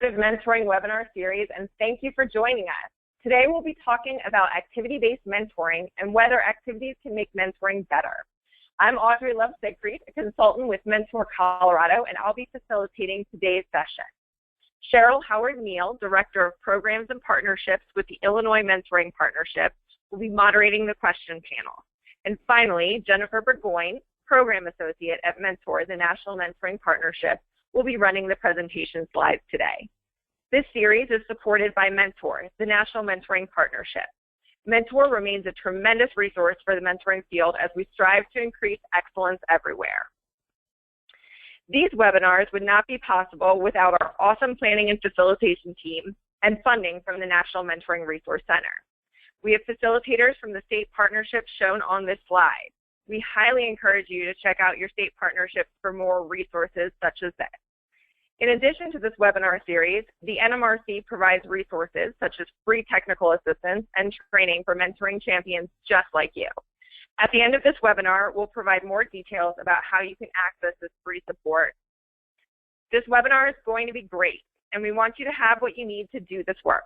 Mentoring webinar series, and thank you for joining us. Today we'll be talking about activity-based mentoring and whether activities can make mentoring better. I'm Audrey Love-Siegfried, a consultant with Mentor Colorado, and I'll be facilitating today's session. Cheryl Howard-Neal, Director of Programs and Partnerships with the Illinois Mentoring Partnership, will be moderating the question panel. And finally, Jennifer Burgoyne, Program Associate at Mentor, the National Mentoring Partnership, will be running the presentation slides today. This series is supported by Mentor, the National Mentoring Partnership. Mentor remains a tremendous resource for the mentoring field as we strive to increase excellence everywhere. These webinars would not be possible without our awesome planning and facilitation team and funding from the National Mentoring Resource Center. We have facilitators from the state partnerships shown on this slide. We highly encourage you to check out your state partnerships for more resources such as this. In addition to this webinar series, the NMRC provides resources such as free technical assistance and training for mentoring champions just like you. At the end of this webinar, we'll provide more details about how you can access this free support. This webinar is going to be great, and we want you to have what you need to do this work.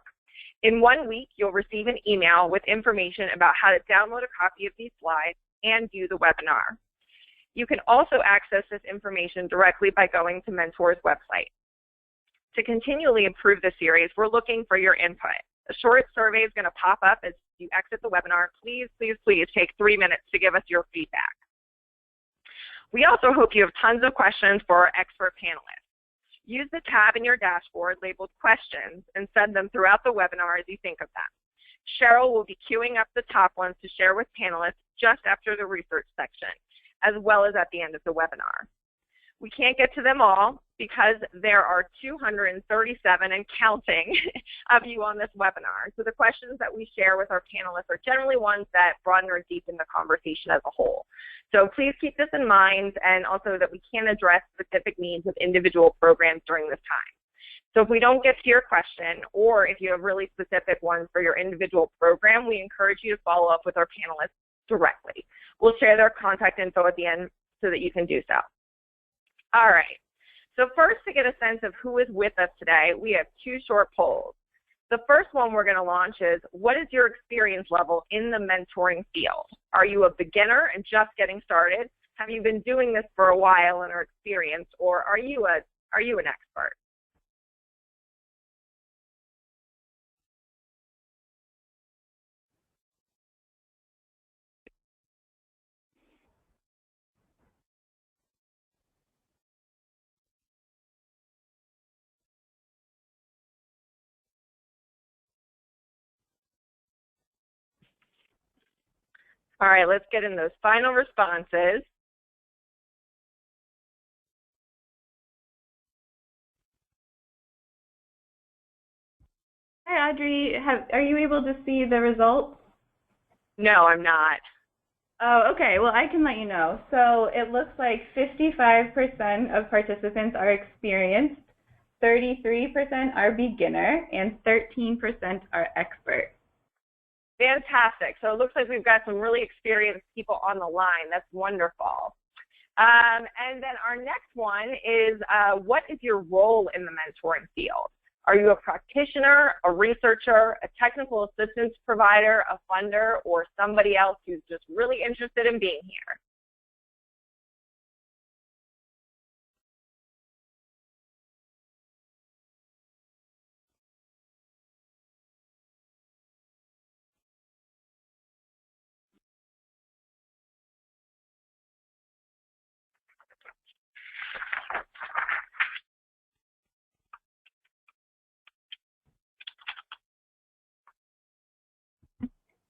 In 1 week, you'll receive an email with information about how to download a copy of these slides and view the webinar. You can also access this information directly by going to Mentor's website. To continually improve the series, we're looking for your input. A short survey is going to pop up as you exit the webinar. Please, please, please take 3 minutes to give us your feedback. We also hope you have tons of questions for our expert panelists. Use the tab in your dashboard labeled questions and send them throughout the webinar as you think of them. Cheryl will be queuing up the top ones to share with panelists just after the research section, as well as at the end of the webinar. We can't get to them all because there are 237 and counting of you on this webinar. So the questions that we share with our panelists are generally ones that broaden or deepen the conversation as a whole. So please keep this in mind, and also that we can address specific needs of individual programs during this time. So if we don't get to your question, or if you have really specific ones for your individual program, we encourage you to follow up with our panelists directly. We'll share their contact info at the end so that you can do so. All right, so first, to get a sense of who is with us today, we have 2 short polls. The first one we're going to launch is, what is your experience level in the mentoring field? Are you a beginner and just getting started? Have you been doing this for a while and are experienced, or are you an expert? All right, let's get in those final responses. Hi, Audrey. Are you able to see the results? No, I'm not. Oh, okay. Well, I can let you know. So it looks like 55% of participants are experienced, 33% are beginner, and 13% are expert. Fantastic. So it looks like we've got some really experienced people on the line. That's wonderful. And then our next one is, what is your role in the mentoring field? Are you a practitioner, a researcher, a technical assistance provider, a funder, or somebody else who's just really interested in being here?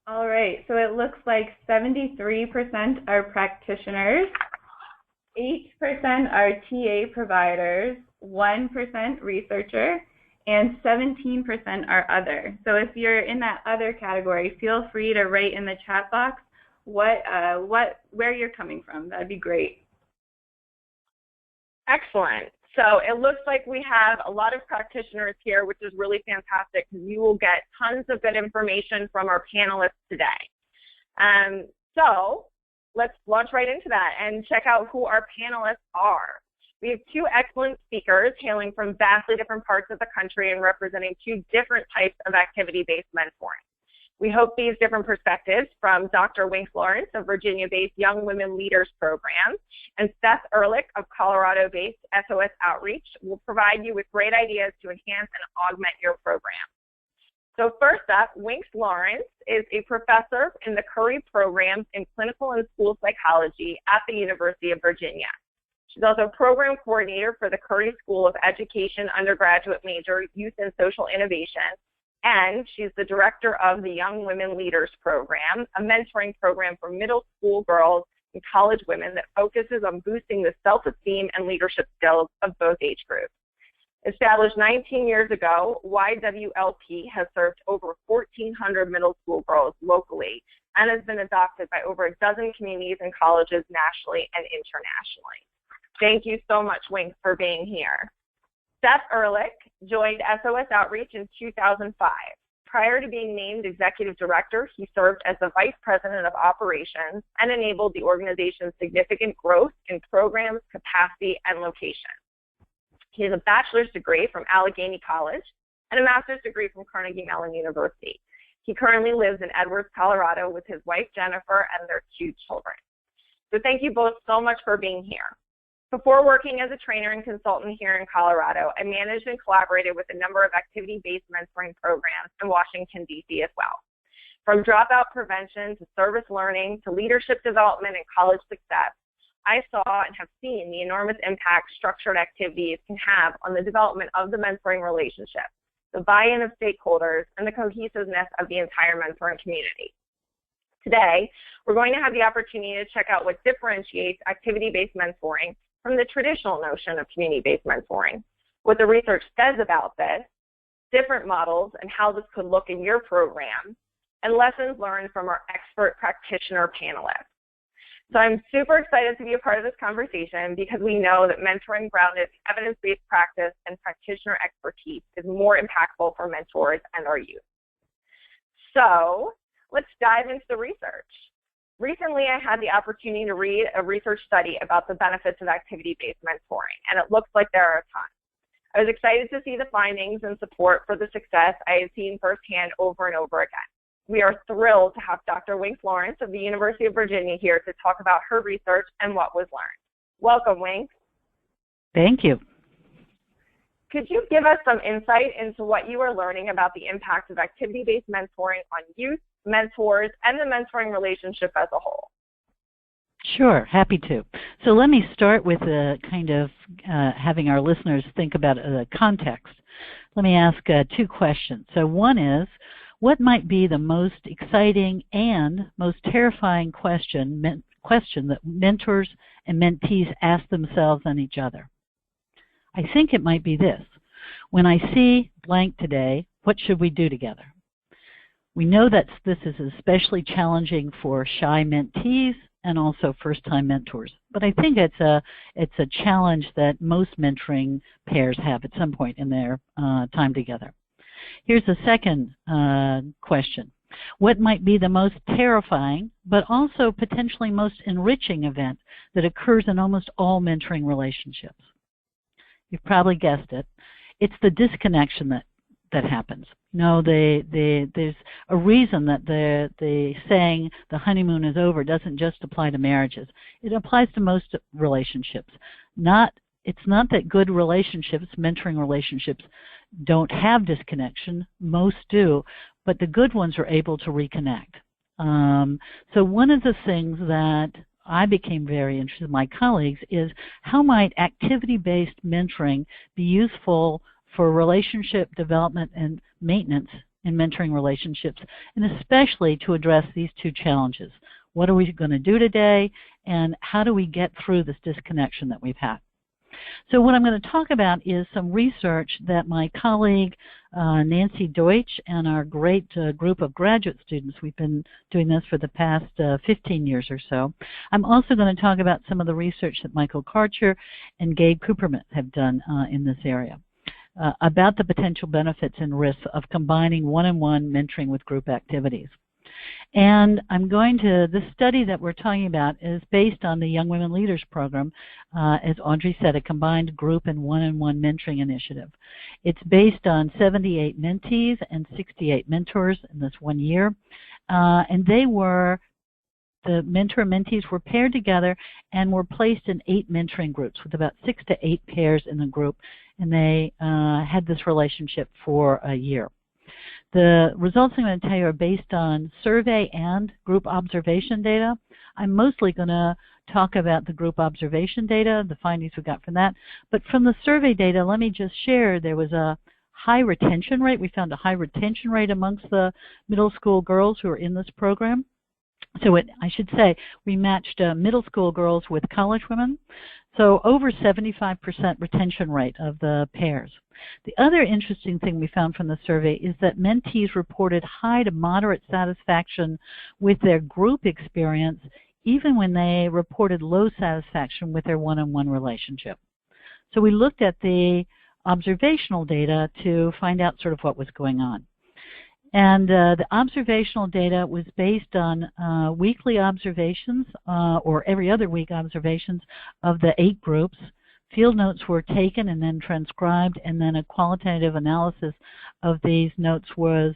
All right, so it looks like 73% are practitioners, 8% are TA providers, 1% researcher, and 17% are other. So if you're in that other category, feel free to write in the chat box where you're coming from. That'd be great. Excellent. So it looks like we have a lot of practitioners here, which is really fantastic because you will get tons of good information from our panelists today. So let's launch right into that and check out who our panelists are. We have two excellent speakers hailing from vastly different parts of the country and representing two different types of activity-based mentoring. We hope these different perspectives from Dr. Wink Lawrence of Virginia-based Young Women Leaders Program and Seth Ehrlich of Colorado-based SOS Outreach will provide you with great ideas to enhance and augment your program. So first up, Wink Lawrence is a professor in the Curry programs in clinical and school psychology at the University of Virginia. She's also a program coordinator for the Curry School of Education undergraduate major, Youth and Social Innovation, and she's the director of the Young Women Leaders Program, a mentoring program for middle school girls and college women that focuses on boosting the self-esteem and leadership skills of both age groups. Established 19 years ago, YWLP has served over 1,400 middle school girls locally and has been adopted by over a dozen communities and colleges nationally and internationally. Thank you so much, Wink, for being here. Seth Ehrlich joined SOS Outreach in 2005. Prior to being named executive director, he served as the vice president of operations and enabled the organization's significant growth in programs, capacity, and location. He has a bachelor's degree from Allegheny College and a master's degree from Carnegie Mellon University. He currently lives in Edwards, Colorado with his wife, Jennifer, and their two children. So thank you both so much for being here. Before working as a trainer and consultant here in Colorado, I managed and collaborated with a number of activity-based mentoring programs in Washington, D.C. as well. From dropout prevention to service learning to leadership development and college success, I saw and have seen the enormous impact structured activities can have on the development of the mentoring relationship, the buy-in of stakeholders, and the cohesiveness of the entire mentoring community. Today, we're going to have the opportunity to check out what differentiates activity-based mentoring from the traditional notion of community-based mentoring, what the research says about this, different models and how this could look in your program, and lessons learned from our expert practitioner panelists. So I'm super excited to be a part of this conversation because we know that mentoring grounded in evidence-based practice and practitioner expertise is more impactful for mentors and our youth. So let's dive into the research. Recently, I had the opportunity to read a research study about the benefits of activity-based mentoring, and it looks like there are a ton. I was excited to see the findings and support for the success I had seen firsthand over and over again. We are thrilled to have Dr. Wink Lawrence of the University of Virginia here to talk about her research and what was learned. Welcome, Wink. Thank you. Could you give us some insight into what you are learning about the impact of activity-based mentoring on youth, mentors, and the mentoring relationship as a whole? Sure, happy to. So let me start with kind of having our listeners think about the context. Let me ask two questions. So one is, what might be the most exciting and most terrifying question that mentors and mentees ask themselves and each other? I think it might be this. When I see blank today, what should we do together? We know that this is especially challenging for shy mentees and also first-time mentors. But I think it's a challenge that most mentoring pairs have at some point in their time together. Here's the second question. What might be the most terrifying, but also potentially most enriching event that occurs in almost all mentoring relationships? You've probably guessed it. It's the disconnection that happens. No, there's a reason that the saying the honeymoon is over doesn't just apply to marriages. It applies to most relationships. It's not that good relationships, mentoring relationships, don't have disconnection. Most do, but the good ones are able to reconnect. So one of the things that I became very interested in my colleagues is how might activity-based mentoring be useful for relationship development and maintenance in mentoring relationships, and especially to address these two challenges. What are we going to do today, and how do we get through this disconnection that we've had? So what I'm going to talk about is some research that my colleague Nancy Deutsch and our great group of graduate students, we've been doing this for the past 15 years or so. I'm also going to talk about some of the research that Michael Karcher and Gabe Cooperman have done in this area about the potential benefits and risks of combining one-on-one mentoring with group activities. And this study that we're talking about is based on the Young Women Leaders Program, as Audrey said, a combined group and one-on-one mentoring initiative. It's based on 78 mentees and 68 mentors in this 1 year. And the mentor-mentees were paired together and were placed in 8 mentoring groups with about 6 to 8 pairs in the group, and they had this relationship for a year. The results I'm going to tell you are based on survey and group observation data. I'm mostly going to talk about the group observation data, the findings we got from that. But from the survey data, let me just share there was a high retention rate. We found a high retention rate amongst the middle school girls who are in this program. So I should say we matched middle school girls with college women. So over 75% retention rate of the pairs. The other interesting thing we found from the survey is that mentees reported high to moderate satisfaction with their group experience, even when they reported low satisfaction with their one-on-one relationship. So we looked at the observational data to find out sort of what was going on. And the observational data was based on weekly observations or every other week observations of the 8 groups. Field notes were taken and then transcribed, and then a qualitative analysis of these notes was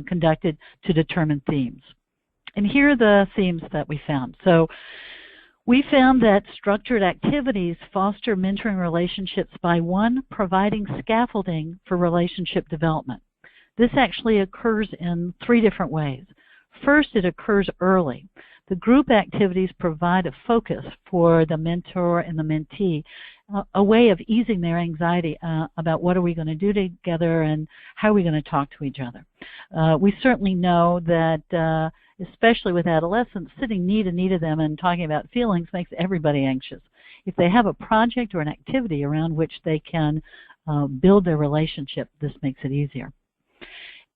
conducted to determine themes. And here are the themes that we found. So we found that structured activities foster mentoring relationships by, 1, providing scaffolding for relationship development. This actually occurs in 3 different ways. First, it occurs early. The group activities provide a focus for the mentor and the mentee, a way of easing their anxiety about what are we going to do together and how are we going to talk to each other. We certainly know that, especially with adolescents, sitting knee to knee to them and talking about feelings makes everybody anxious. If they have a project or an activity around which they can build their relationship, this makes it easier.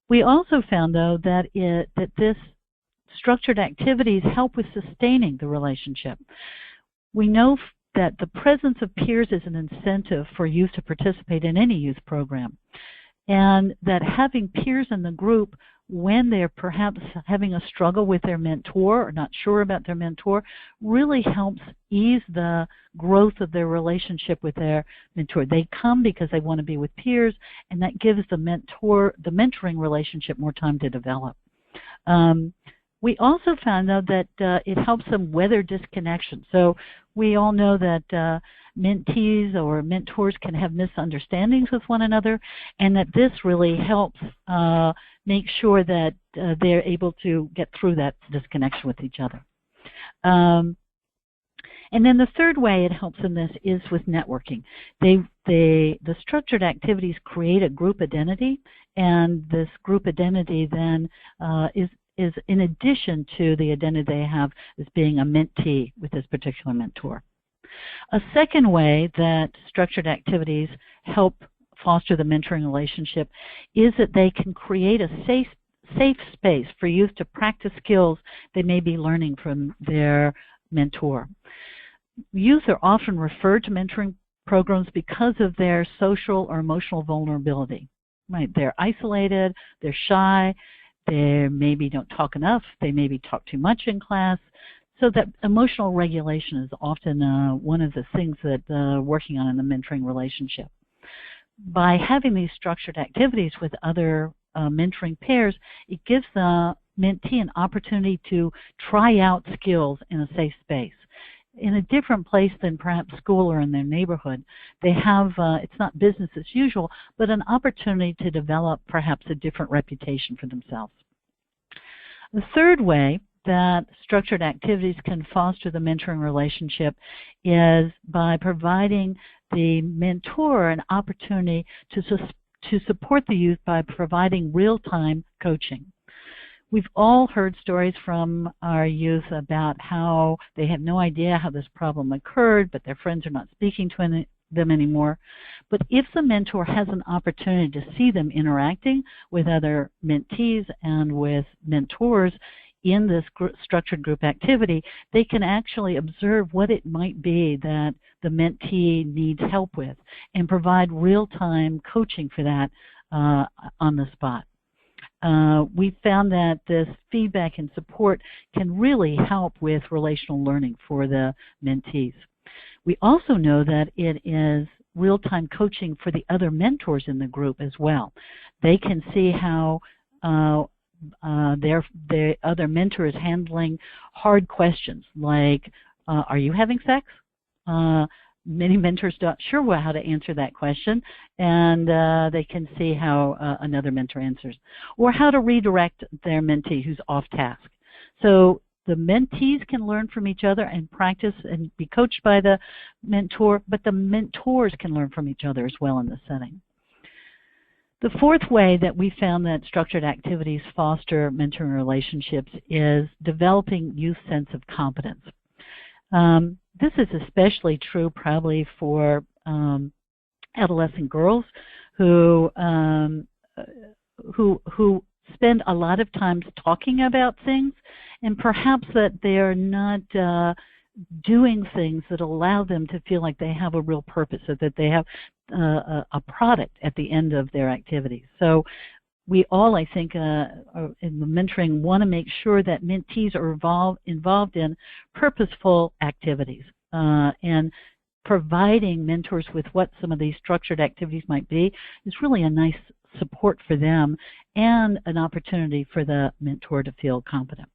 We also found, though, that this structured activities help with sustaining the relationship. We know that the presence of peers is an incentive for youth to participate in any youth program, and that having peers in the group when they're perhaps having a struggle with their mentor or not sure about their mentor really helps ease the growth of their relationship with their mentor. They come because they want to be with peers, and that gives the mentoring relationship more time to develop. We also found, though, that it helps them weather disconnection. So we all know that mentees or mentors can have misunderstandings with one another, and that this really helps make sure that they're able to get through that disconnection with each other. And then the third way it helps in this is with networking. The structured activities create a group identity, and this group identity then is in addition to the identity they have as being a mentee with this particular mentor. A second way that structured activities help foster the mentoring relationship is that they can create a safe space for youth to practice skills they may be learning from their mentor. Youth are often referred to mentoring programs because of their social or emotional vulnerability. Right? They're isolated, they're shy, they maybe don't talk enough, they maybe talk too much in class. So that emotional regulation is often one of the things that working on in the mentoring relationship. By having these structured activities with other mentoring pairs, it gives the mentee an opportunity to try out skills in a safe space. In a different place than perhaps school or in their neighborhood, they have, it's not business as usual, but an opportunity to develop perhaps a different reputation for themselves. The third way that structured activities can foster the mentoring relationship is by providing the mentor an opportunity to support the youth by providing real-time coaching. We've all heard stories from our youth about how they have no idea how this problem occurred, but their friends are not speaking to them anymore. But if the mentor has an opportunity to see them interacting with other mentees and with mentors in this structured group activity, they can actually observe what it might be that the mentee needs help with and provide real-time coaching for that on the spot. we found that this feedback and support can really help with relational learning for the mentees. We also know that it is real-time coaching for the other mentors in the group as well. They can see how the other mentor is handling hard questions like, are you having sex? Many mentors not sure how to answer that question, and they can see how another mentor answers, or how to redirect their mentee who's off task. So the mentees can learn from each other and practice and be coached by the mentor, but the mentors can learn from each other as well in this setting. The fourth way that we found that structured activities foster mentoring relationships is developing youth sense of competence. This is especially true probably for adolescent girls who spend a lot of time talking about things, and perhaps that they are not doing things that allow them to feel like they have a real purpose, or that they have a product at the end of their activities. So we all, I think, in the mentoring want to make sure that mentees are involved in purposeful activities, and providing mentors with what some of these structured activities might be is really a nice support for them and an opportunity for the mentor to feel competent.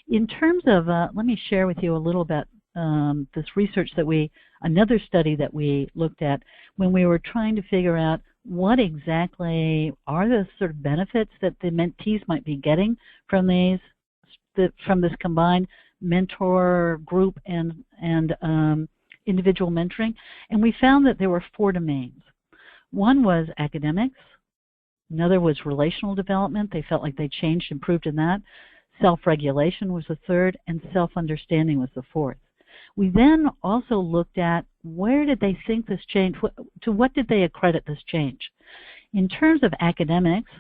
In terms of, let me share with you a little bit this research that another study that we looked at when we were trying to figure out what exactly are the sort of benefits that the mentees might be getting from this combined mentor group and individual mentoring. And we found that there were 4 domains. One was academics. Another was relational development. They felt like they changed, improved in that. Self-regulation was the third, and self-understanding was the fourth. We then also looked at where did they think this change, to what did they accredit this change. In terms of academics,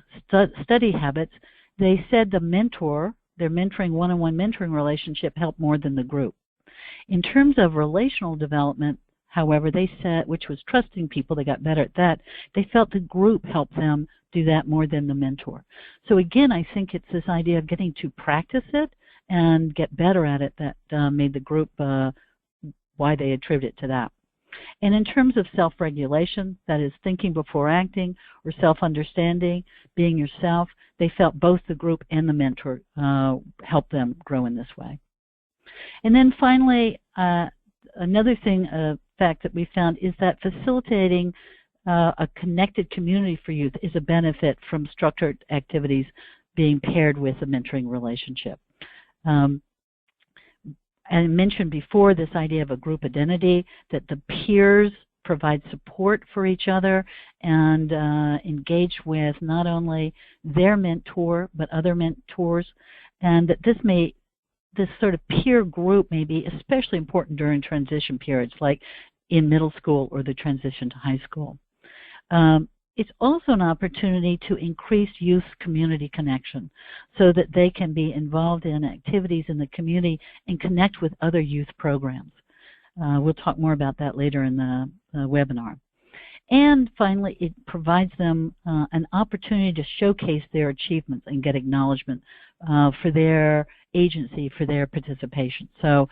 study habits, they said the mentor, their mentoring, one-on-one mentoring relationship helped more than the group. In terms of relational development, however, they said, which was trusting people, they got better at that, they felt the group helped them do that more than the mentor. So again, I think it's this idea of getting to practice it and get better at it that made the group, why they attribute it to that. And in terms of self-regulation, that is thinking before acting, or self-understanding, being yourself, they felt both the group and the mentor helped them grow in this way. And then finally, another fact that we found is that facilitating a connected community for youth is a benefit from structured activities being paired with a mentoring relationship. I mentioned before this idea of a group identity, that the peers provide support for each other and engage with not only their mentor but other mentors, and that this sort of peer group may be especially important during transition periods like in middle school or the transition to high school. It's also an opportunity to increase youth community connection so that they can be involved in activities in the community and connect with other youth programs. We'll talk more about that later in the webinar. And finally, it provides them an opportunity to showcase their achievements and get acknowledgement for their agency, for their participation. So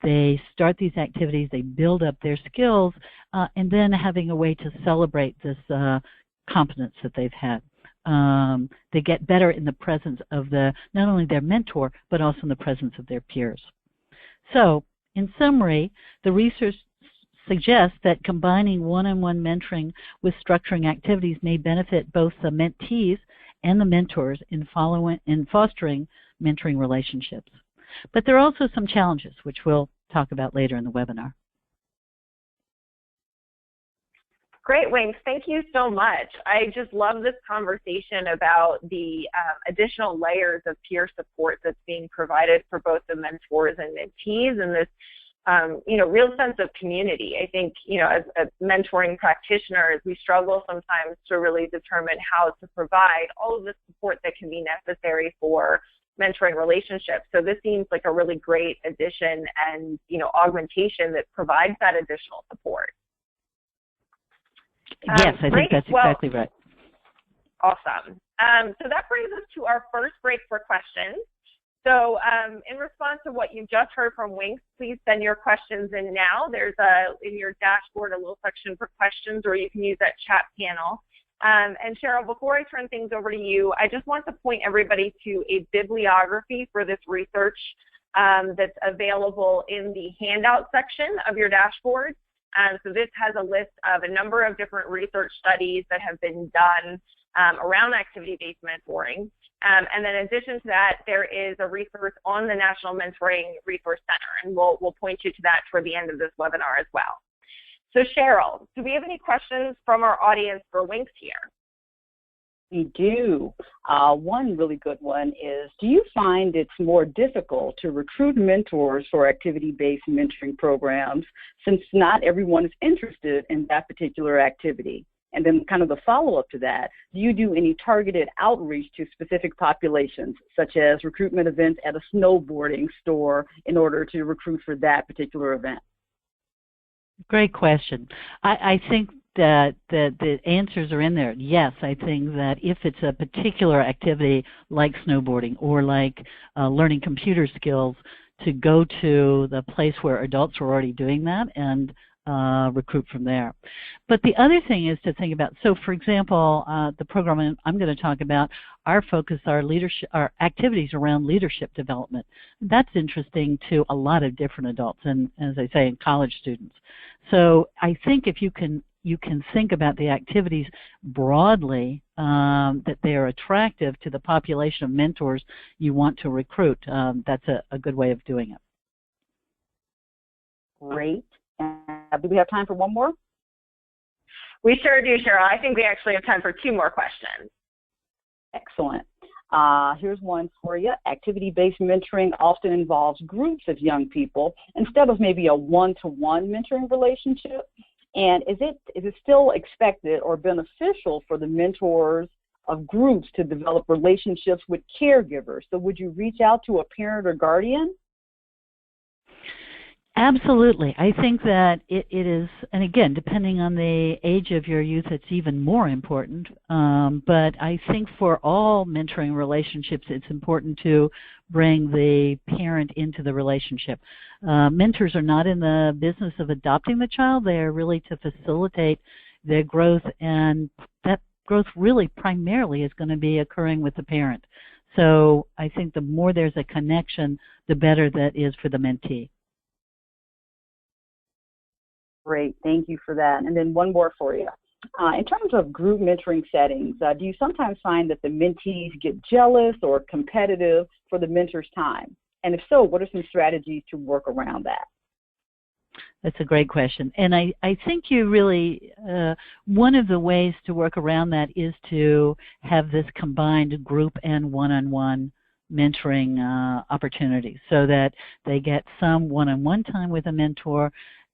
they start these activities, they build up their skills, and then having a way to celebrate this competence that they've had. They get better in the presence of not only their mentor, but also in the presence of their peers. So, in summary, the research suggests that combining one-on-one mentoring with structuring activities may benefit both the mentees and the mentors in fostering mentoring relationships. But there are also some challenges, which we'll talk about later in the webinar. Great, Wings. Thank you so much. I just love this conversation about the additional layers of peer support that's being provided for both the mentors and mentees, and this real sense of community. I think, as mentoring practitioners, we struggle sometimes to really determine how to provide all of the support that can be necessary for mentoring relationships. So this seems like a really great addition and, augmentation that provides that additional support. Yes, I think that's exactly right. Awesome. So that brings us to our first break for questions. So in response to what you just heard from Winks, please send your questions in now. There's in your dashboard a little section for questions, or you can use that chat panel. And Cheryl, before I turn things over to you, I just want to point everybody to a bibliography for this research that's available in the handout section of your dashboard. So this has a list of a number of different research studies that have been done around activity-based mentoring. And then in addition to that, there is a resource on the National Mentoring Resource Center, and we'll point you to that toward the end of this webinar as well. So Cheryl, do we have any questions from our audience for Winks here? We do. One really good one is, do you find it's more difficult to recruit mentors for activity-based mentoring programs since not everyone is interested in that particular activity? And then kind of the follow-up to that, do you do any targeted outreach to specific populations, such as recruitment events at a snowboarding store in order to recruit for that particular event? Great question. I think that the answers are in there. Yes, I think that if it's a particular activity like snowboarding or like learning computer skills, to go to the place where adults are already doing that and recruit from there. But the other thing is to think about, so for example, the program I'm going to talk about, our focus, our activities around leadership development. That's interesting to a lot of different adults and, as I say, college students. So I think if you can think about the activities broadly, that they are attractive to the population of mentors you want to recruit. That's a good way of doing it. Great. Do we have time for one more? We sure do, Cheryl. I think we actually have time for 2 more questions. Excellent. Here's one for you. Activity-based mentoring often involves groups of young people instead of maybe a one-to-one mentoring relationship. And is it still expected or beneficial for the mentors of groups to develop relationships with caregivers? So would you reach out to a parent or guardian? Absolutely. I think that it is, and again, depending on the age of your youth, it's even more important. But I think for all mentoring relationships, it's important to bring the parent into the relationship. Mentors are not in the business of adopting the child. They are really to facilitate their growth, and that growth really primarily is going to be occurring with the parent. So I think the more there's a connection, the better that is for the mentee. Great, thank you for that. And then one more for you. In terms of group mentoring settings, do you sometimes find that the mentees get jealous or competitive for the mentor's time? And if so, what are some strategies to work around that? That's a great question. And I think you really, one of the ways to work around that is to have this combined group and one-on-one mentoring opportunities so that they get some one-on-one time with a mentor,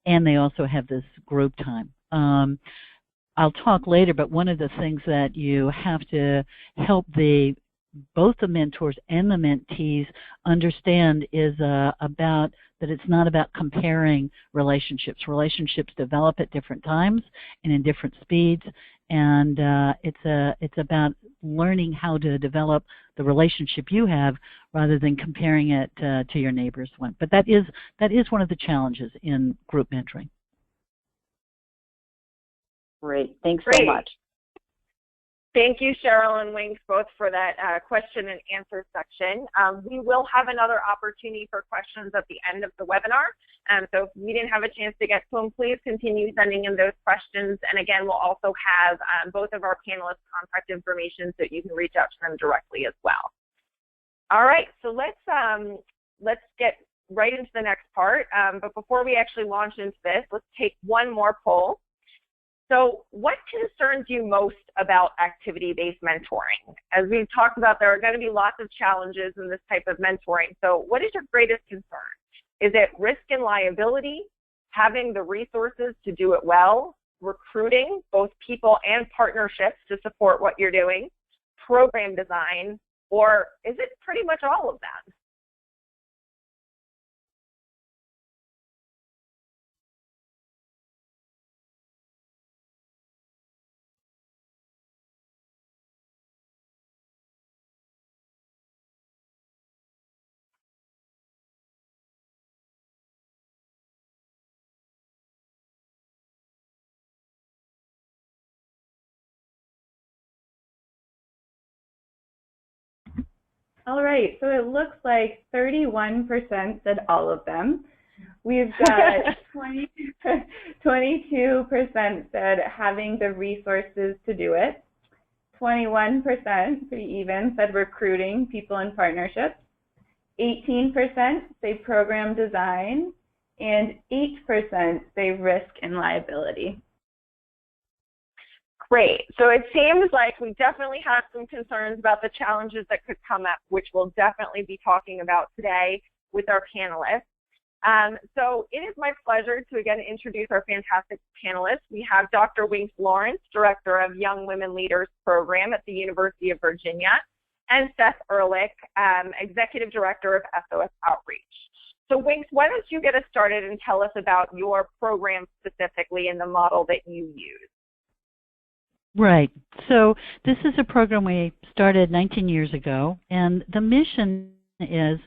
and they also have this group time. I'll talk later, but one of the things that you have to help both the mentors and the mentees understand is about that it's not about comparing relationships. Relationships develop at different times and in different speeds, and it's about learning how to develop the relationship you have rather than comparing it to your neighbor's one. But that is one of the challenges in group mentoring. Great, thanks so much. Thank you, Cheryl and Winks, both for that question and answer section. We will have another opportunity for questions at the end of the webinar. So if we didn't have a chance to get to them, please continue sending in those questions. And again, we'll also have both of our panelists' contact information so you can reach out to them directly as well. All right, so let's get right into the next part. But before we actually launch into this, let's take one more poll. So what concerns you most about activity-based mentoring? As we've talked about, there are going to be lots of challenges in this type of mentoring. So what is your greatest concern? Is it risk and liability, having the resources to do it well, recruiting both people and partnerships to support what you're doing, program design, or is it pretty much all of that? All right, so it looks like 31% said all of them. We've got 22% said having the resources to do it. 21%, pretty even, said recruiting people and partnerships. 18% say program design, and 8% say risk and liability. Great. So it seems like we definitely have some concerns about the challenges that could come up, which we'll definitely be talking about today with our panelists. So it is my pleasure to again introduce our fantastic panelists. We have Dr. Winks Lawrence, Director of Young Women Leaders Program at the University of Virginia, and Seth Ehrlich, Executive Director of SOS Outreach. So Winks, why don't you get us started and tell us about your program specifically and the model that you use? Right. So this is a program we started 19 years ago, and the mission is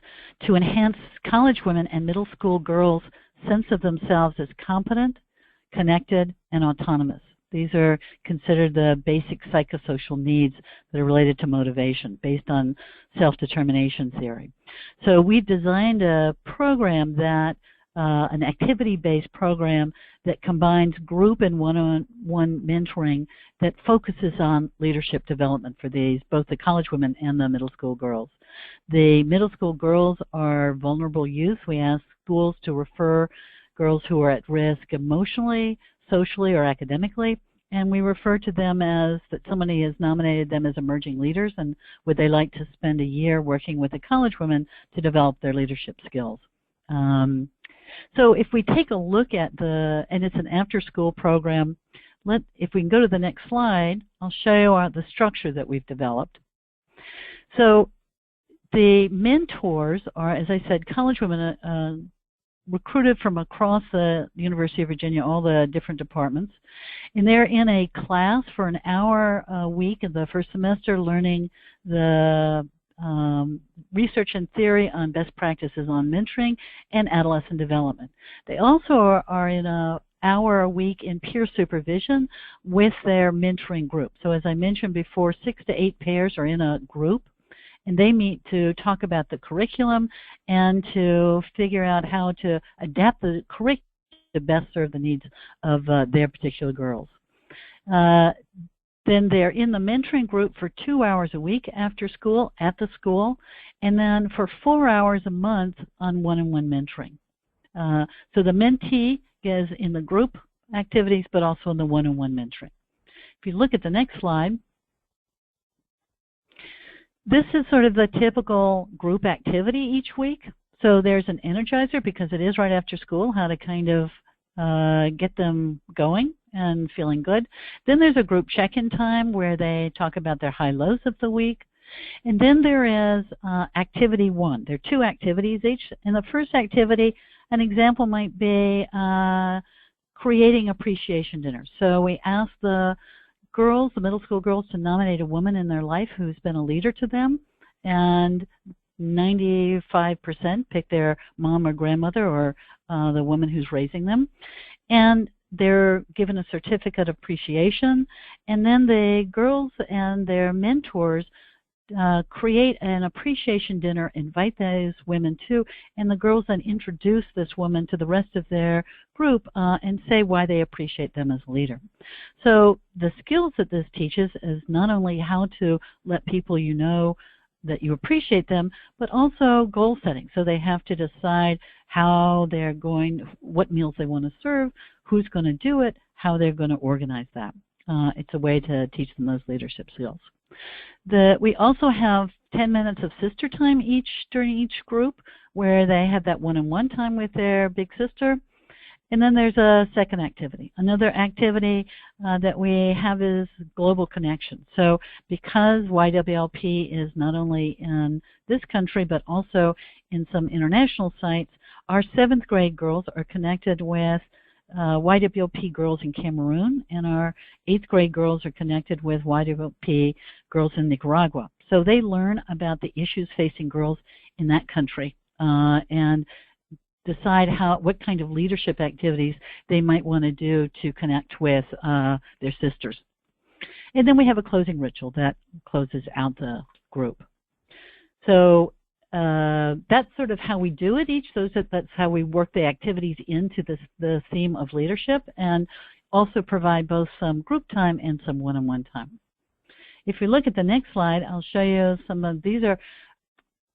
to enhance college women and middle school girls' sense of themselves as competent, connected, and autonomous. These are considered the basic psychosocial needs that are related to motivation based on self-determination theory. So we designed a program that an activity-based program that combines group and one-on-one mentoring that focuses on leadership development for these, both the college women and the middle school girls. The middle school girls are vulnerable youth. We ask schools to refer girls who are at risk emotionally, socially, or academically, and we refer to them as that somebody has nominated them as emerging leaders, and would they like to spend a year working with the college women to develop their leadership skills. So if we take a look at and it's an after-school program, if we can go to the next slide, I'll show you the structure that we've developed. So the mentors are, as I said, college women recruited from across the University of Virginia, all the different departments, and they're in a class for an hour a week in the first semester learning the research and theory on best practices on mentoring and adolescent development. They also are in an hour a week in peer supervision with their mentoring group. So as I mentioned before, 6 to 8 pairs are in a group, and they meet to talk about the curriculum and to figure out how to adapt the curriculum to best serve the needs of their particular girls. Then they're in the mentoring group for 2 hours a week after school, at the school, and then for 4 hours a month on one-on-one mentoring. So the mentee is in the group activities, but also in the one-on-one mentoring. If you look at the next slide, this is sort of the typical group activity each week. So there's an energizer because it is right after school, how to kind of get them going and feeling good. Then there's a group check-in time where they talk about their high-lows of the week. And then there is activity 1. There are 2 activities each. In the first activity, an example might be creating appreciation dinners. So we ask the girls, the middle school girls, to nominate a woman in their life who's been a leader to them, and 95% pick their mom or grandmother or the woman who's raising them. And they're given a certificate of appreciation, and then the girls and their mentors create an appreciation dinner, invite those women to, and the girls then introduce this woman to the rest of their group and say why they appreciate them as a leader. So the skills that this teaches is not only how to let people you know that you appreciate them, but also goal setting. So they have to decide how they're going, what meals they want to serve, who's going to do it, how they're going to organize that. It's a way to teach them those leadership skills. We also have 10 minutes of sister time during each group where they have that one-on-one time with their big sister. And then there's a second activity. Another activity that we have is global connection. So because YLWP is not only in this country but also in some international sites, our 7th grade girls are connected with YWP girls in Cameroon, and our 8th grade girls are connected with YWP girls in Nicaragua. So they learn about the issues facing girls in that country and decide what kind of leadership activities they might want to do to connect with their sisters. And then we have a closing ritual that closes out the group. So that's sort of how we do it each. That's how we work the activities into the theme of leadership, and also provide both some group time and some one-on-one time. If we look at the next slide, I'll show you some of these are,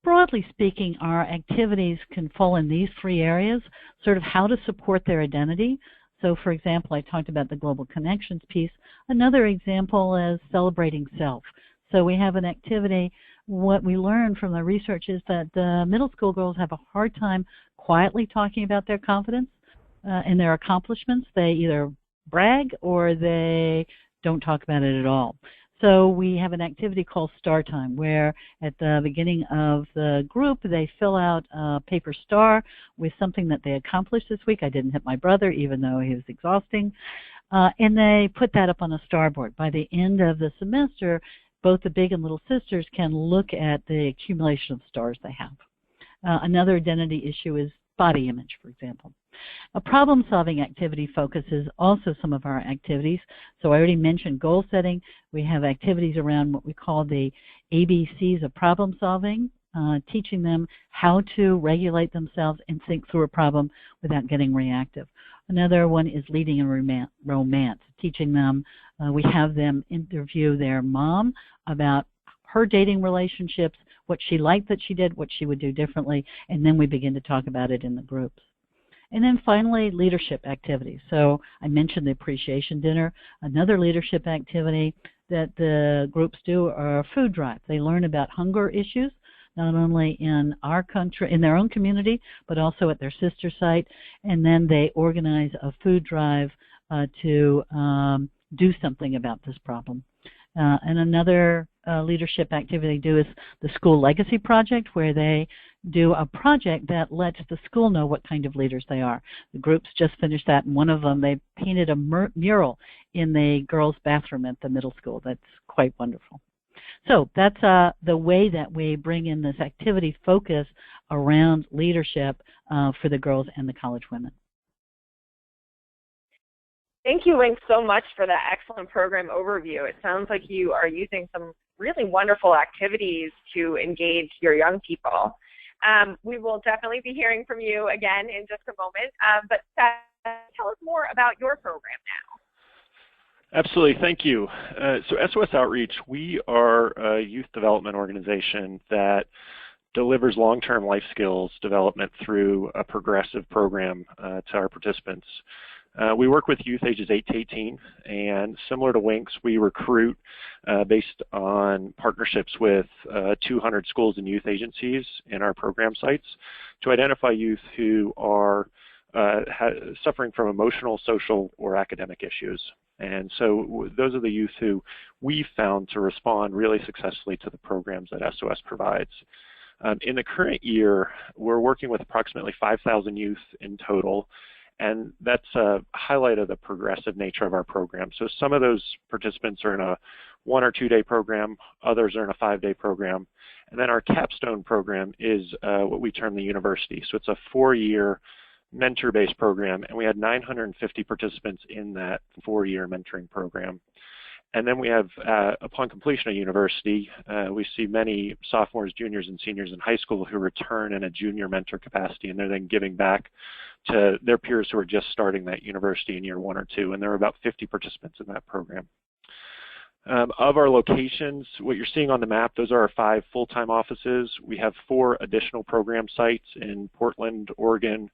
broadly speaking, our activities can fall in these three areas, sort of how to support their identity. So, for example, I talked about the global connections piece. Another example is celebrating self. So we have an activity. What we learned from the research is that the middle school girls have a hard time quietly talking about their confidence and their accomplishments. They either brag or they don't talk about it at all. So we have an activity called Star Time, where at the beginning of the group they fill out a paper star with something that they accomplished this week. I didn't hit my brother, even though he was exhausting. And they put that up on a starboard. By the end of the semester, both the big and little sisters can look at the accumulation of stars they have. Another identity issue is body image, for example. A problem-solving activity focuses also some of our activities. So I already mentioned goal setting. We have activities around what we call the ABCs of problem solving, teaching them how to regulate themselves and think through a problem without getting reactive. Another one is leading in romance, teaching them, we have them interview their mom about her dating relationships, what she liked that she did, what she would do differently, and then we begin to talk about it in the groups. And then finally, leadership activities. So I mentioned the appreciation dinner. Another leadership activity that the groups do are food drive. They learn about hunger issues, not only in our country, in their own community, but also at their sister site. And then they organize a food drive to do something about this problem. And another leadership activity they do is the School Legacy Project, where they do a project that lets the school know what kind of leaders they are. The groups just finished that, and one of them, they painted a mural in the girls' bathroom at the middle school. That's quite wonderful. So that's the way that we bring in this activity focus around leadership for the girls and the college women. Thank you, Wink, so much for that excellent program overview. It sounds like you are using some really wonderful activities to engage your young people. We will definitely be hearing from you again in just a moment, but Seth, tell us more about your program now. Absolutely, thank you. So SOS Outreach, we are a youth development organization that delivers long-term life skills development through a progressive program to our participants. We work with youth ages 8 to 18, and similar to Wink's, we recruit based on partnerships with 200 schools and youth agencies in our program sites to identify youth who are suffering from emotional, social, or academic issues. And so those are the youth who we found to respond really successfully to the programs that SOS provides. In the current year, we're working with approximately 5,000 youth in total, and that's a highlight of the progressive nature of our program. So some of those participants are in a 1 or 2 day program, others are in a 5-day program, and then our capstone program is what we term the university. So it's a 4-year mentor-based program, and we had 950 participants in that 4-year mentoring program. And then we have, upon completion of university, we see many sophomores, juniors, and seniors in high school who return in a junior mentor capacity, and they're then giving back to their peers who are just starting that university in year 1 or 2, and there are about 50 participants in that program. Of our locations, what you're seeing on the map, those are our 5 full-time offices. We have 4 additional program sites in Portland, Oregon,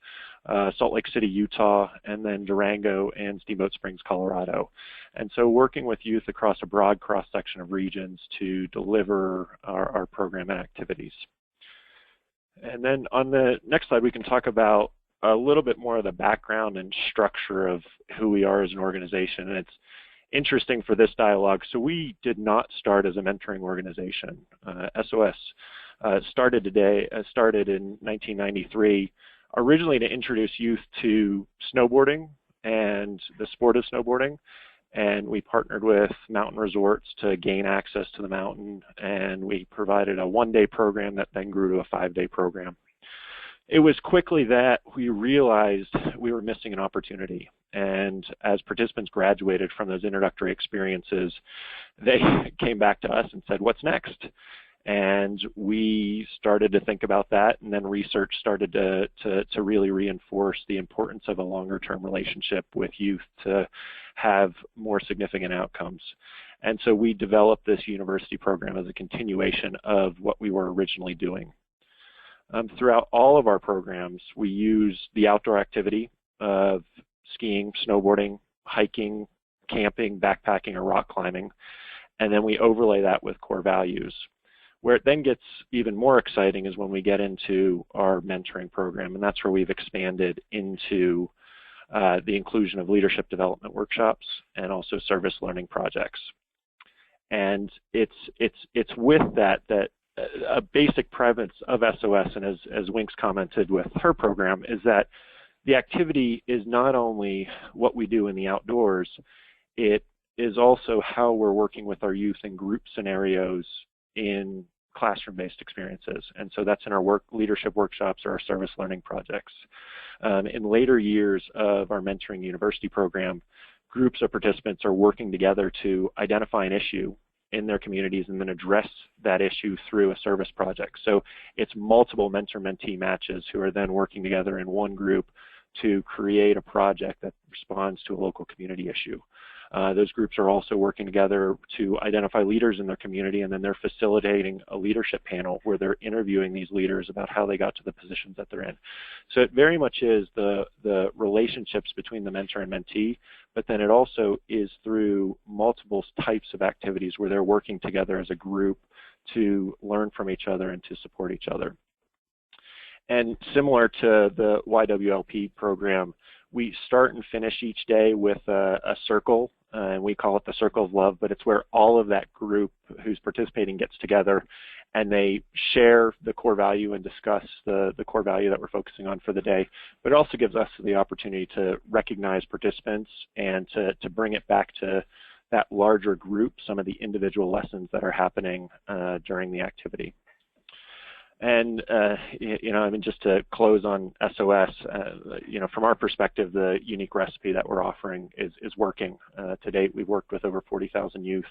Salt Lake City, Utah, and then Durango and Steamboat Springs, Colorado. And so working with youth across a broad cross-section of regions to deliver our program and activities. And then on the next slide, we can talk about a little bit more of the background and structure of who we are as an organization. And it's interesting for this dialogue. So we did not start as a mentoring organization. SOS started in 1993, originally to introduce youth to snowboarding and the sport of snowboarding. And we partnered with mountain resorts to gain access to the mountain, and we provided a 1-day program that then grew to a 5-day program. It was quickly that we realized we were missing an opportunity, and as participants graduated from those introductory experiences, they came back to us and said, "What's next?" And we started to think about that, and then research started to really reinforce the importance of a longer-term relationship with youth to have more significant outcomes. And so we developed this university program as a continuation of what we were originally doing. Throughout all of our programs, we use the outdoor activity of skiing, snowboarding, hiking, camping, backpacking, or rock climbing, and then we overlay that with core values. Where it then gets even more exciting is when we get into our mentoring program, and that's where we've expanded into the inclusion of leadership development workshops and also service learning projects. And it's with that a basic premise of SOS, and as Winks commented with her program, is that the activity is not only what we do in the outdoors, it is also how we're working with our youth in group scenarios in classroom-based experiences. And so that's in our leadership workshops or our service learning projects. In later years of our mentoring university program, groups of participants are working together to identify an issue in their communities and then address that issue through a service project. So it's multiple mentor-mentee matches who are then working together in one group to create a project that responds to a local community issue. Those groups are also working together to identify leaders in their community, and then they're facilitating a leadership panel where they're interviewing these leaders about how they got to the positions that they're in. So it very much is the relationships between the mentor and mentee, but then it also is through multiple types of activities where they're working together as a group to learn from each other and to support each other. And similar to the YLWP program, we start and finish each day with a circle, and we call it the Circle of Love, but it's where all of that group who's participating gets together and they share the core value and discuss the core value that we're focusing on for the day. But it also gives us the opportunity to recognize participants and to bring it back to that larger group, some of the individual lessons that are happening during the activity. And, I mean, just to close on SOS, from our perspective, the unique recipe that we're offering is working. To date, we've worked with over 40,000 youth.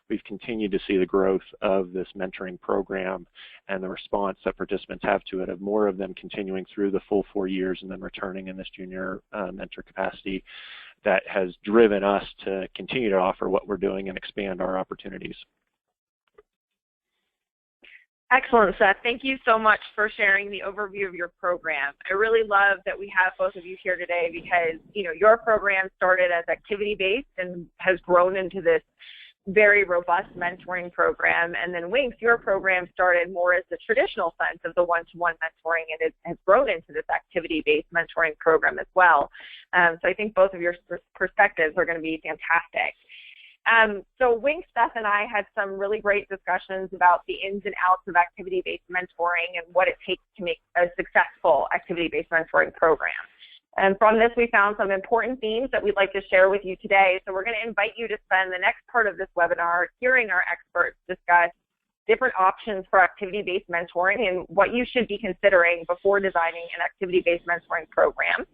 We've continued to see the growth of this mentoring program and the response that participants have to it, of more of them continuing through the full 4 years and then returning in this junior mentor capacity, that has driven us to continue to offer what we're doing and expand our opportunities. Excellent, Seth. Thank you so much for sharing the overview of your program. I really love that we have both of you here today because, your program started as activity-based and has grown into this very robust mentoring program. And then Winks, your program started more as the traditional sense of the one-to-one mentoring, and it has grown into this activity-based mentoring program as well. So I think both of your perspectives are going to be fantastic. So Winks, Seth, and I had some really great discussions about the ins and outs of activity-based mentoring and what it takes to make a successful activity-based mentoring program. And from this, we found some important themes that we'd like to share with you today. So we're going to invite you to spend the next part of this webinar hearing our experts discuss different options for activity-based mentoring and what you should be considering before designing an activity-based mentoring program,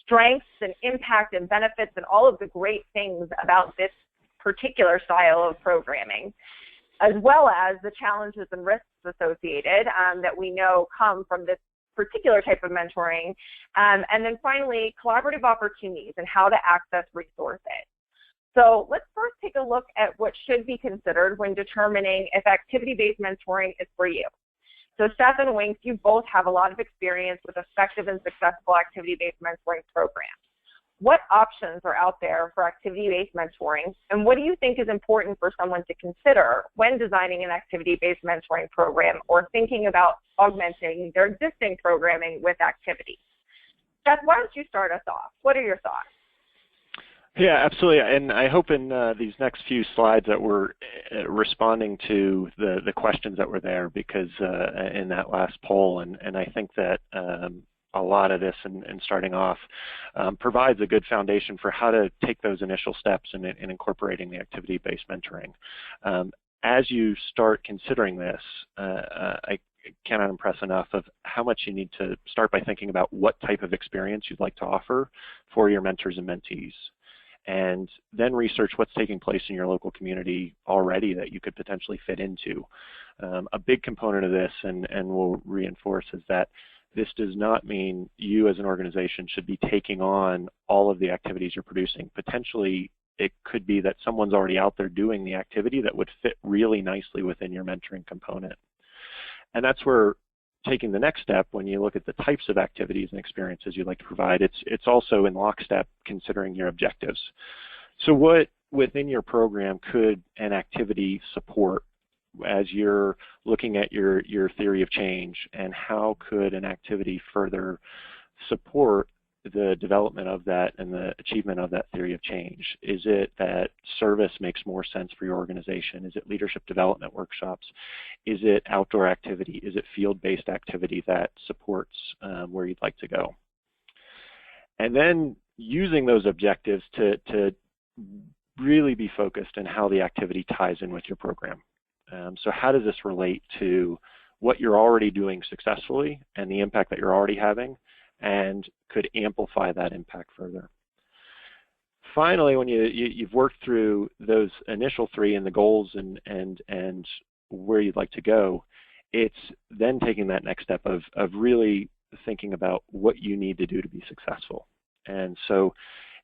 strengths and impact and benefits and all of the great things about this particular style of programming, as well as the challenges and risks associated that we know come from this particular type of mentoring, and then finally, collaborative opportunities and how to access resources. So let's first take a look at what should be considered when determining if activity-based mentoring is for you. So Seth and Winks, you both have a lot of experience with effective and successful activity-based mentoring programs. What options are out there for activity-based mentoring, and what do you think is important for someone to consider when designing an activity-based mentoring program or thinking about augmenting their existing programming with activities? Seth, why don't you start us off? What are your thoughts? Yeah, absolutely. And I hope in these next few slides that we're responding to the questions that were there, because in that last poll, and I think that a lot of this and starting off provides a good foundation for how to take those initial steps in incorporating the activity-based mentoring. As you start considering this, I cannot impress enough of how much you need to start by thinking about what type of experience you'd like to offer for your mentors and mentees. and then research what's taking place in your local community already that you could potentially fit into. A big component of this, and we'll reinforce, is that this does not mean you as an organization should be taking on all of the activities you're producing. Potentially, it could be that someone's already out there doing the activity that would fit really nicely within your mentoring component. And that's where taking the next step, when you look at the types of activities and experiences you'd like to provide, it's also in lockstep considering your objectives. So what within your program could an activity support as you're looking at your theory of change, and how could an activity further support the development of that and the achievement of that theory of change? Is it that service makes more sense for your organization? Is it leadership development workshops? Is it outdoor activity? Is it field-based activity that supports where you'd like to go? And then using those objectives to really be focused on how the activity ties in with your program. So how does this relate to what you're already doing successfully and the impact that you're already having, and could amplify that impact further? Finally, when you've worked through those initial three and the goals and where you'd like to go, it's then taking that next step of really thinking about what you need to do to be successful. And so,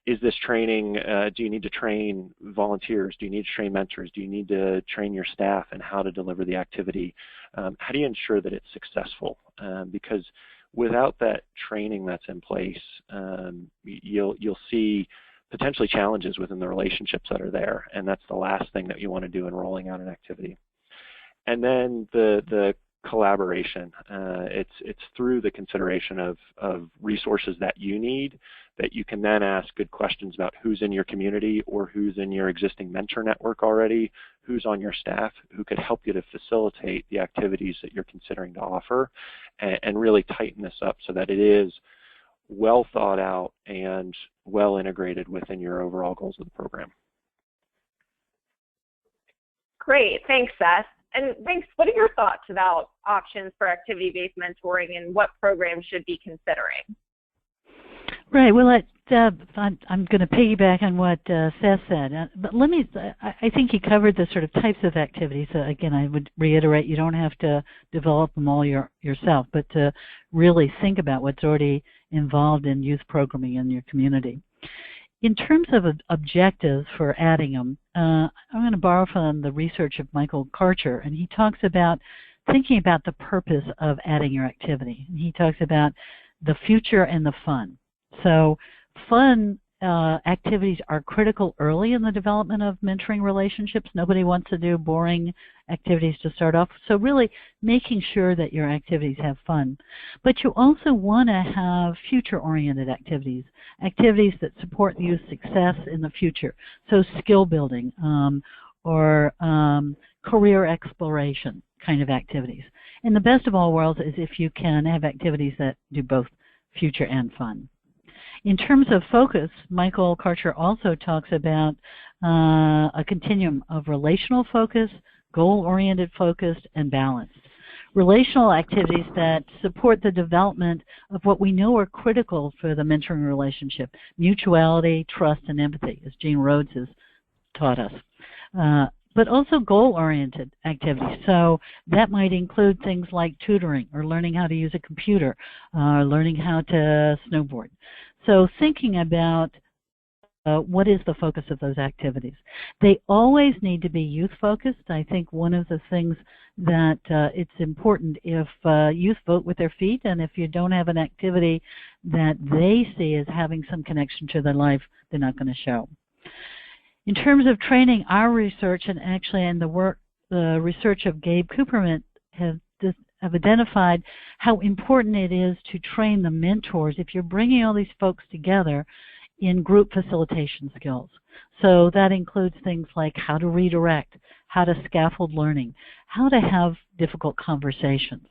is this training, do you need to train volunteers? Do you need to train mentors? Do you need to train your staff and how to deliver the activity? How do you ensure that it's successful? Because without that training that's in place, you'll see potentially challenges within the relationships that are there, and that's the last thing that you want to do in rolling out an activity. And then the collaboration. It's through the consideration of resources that you need that you can then ask good questions about who's in your community or who's in your existing mentor network already, who's on your staff, who could help you to facilitate the activities that you're considering to offer, and really tighten this up so that it is well thought out and well integrated within your overall goals of the program. Great, thanks, Seth. And thanks, what are your thoughts about options for activity-based mentoring and what programs should be considering? Right, well, I'm going to piggyback on what Seth said, but I think he covered the sort of types of activities. Again, I would reiterate, you don't have to develop them all yourself, but to really think about what's already involved in youth programming in your community. In terms of objectives for adding them, I'm going to borrow from the research of Michael Karcher, and he talks about thinking about the purpose of adding your activity. And he talks about the future and the fun. So fun activities are critical early in the development of mentoring relationships. Nobody wants to do boring activities to start off. So really making sure that your activities have fun. But you also want to have future-oriented activities, activities that support youth success in the future. So skill building or career exploration kind of activities. And the best of all worlds is if you can have activities that do both future and fun. In terms of focus, Michael Karcher also talks about a continuum of relational focus, goal-oriented focus, and balance. Relational activities that support the development of what we know are critical for the mentoring relationship: mutuality, trust, and empathy, as Gene Rhodes has taught us. But also goal-oriented activities. So that might include things like tutoring or learning how to use a computer, learning how to snowboard. So thinking about what is the focus of those activities. They always need to be youth-focused. I think one of the things that it's important if youth vote with their feet, and if you don't have an activity that they see as having some connection to their life, they're not going to show. In terms of training, our research, and actually in the research of Gabe Cooperman, have identified how important it is to train the mentors if you're bringing all these folks together in group facilitation skills. So that includes things like how to redirect, how to scaffold learning, how to have difficult conversations.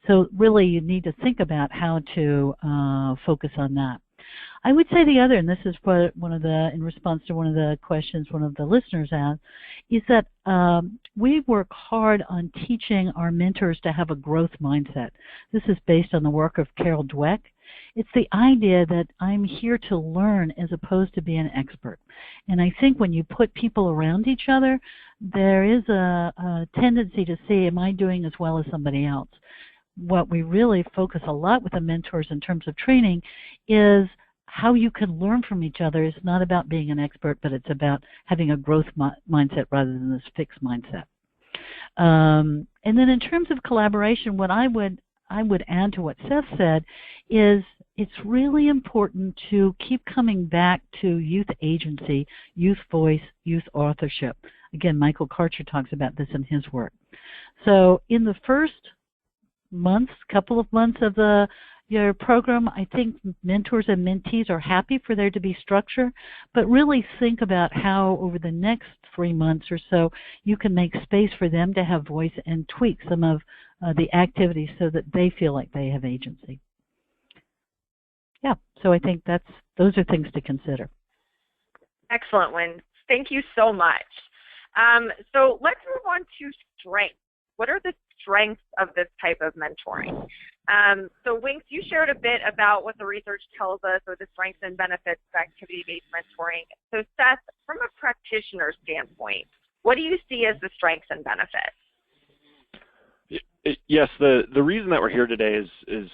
So really you need to think about how to focus on that. I would say the other, and this is what in response to one of the questions one of the listeners asked, is that we work hard on teaching our mentors to have a growth mindset. This is based on the work of Carol Dweck, It's the idea that I'm here to learn as opposed to be an expert. And I think when you put people around each other, there is a tendency to say, am I doing as well as somebody else? What we really focus a lot with the mentors in terms of training is how you can learn from each other. It's not about being an expert, but it's about having a growth mindset rather than this fixed mindset. And then in terms of collaboration, what I would add to what Seth said is it's really important to keep coming back to youth agency, youth voice, youth authorship. Again, Michael Karcher talks about this in his work. So in the first couple of months of your program, I think mentors and mentees are happy for there to be structure, but really think about how over the next 3 months or so you can make space for them to have voice and tweak some of the activities so that they feel like they have agency. Yeah, so I think those are things to consider. Excellent, Wynn. Thank you so much. So let's move on to strengths. What are the strengths of this type of mentoring? So Winks, you shared a bit about what the research tells us or the strengths and benefits of activity-based mentoring. So Seth, from a practitioner standpoint, what do you see as the strengths and benefits? Yes, the reason that we're here today is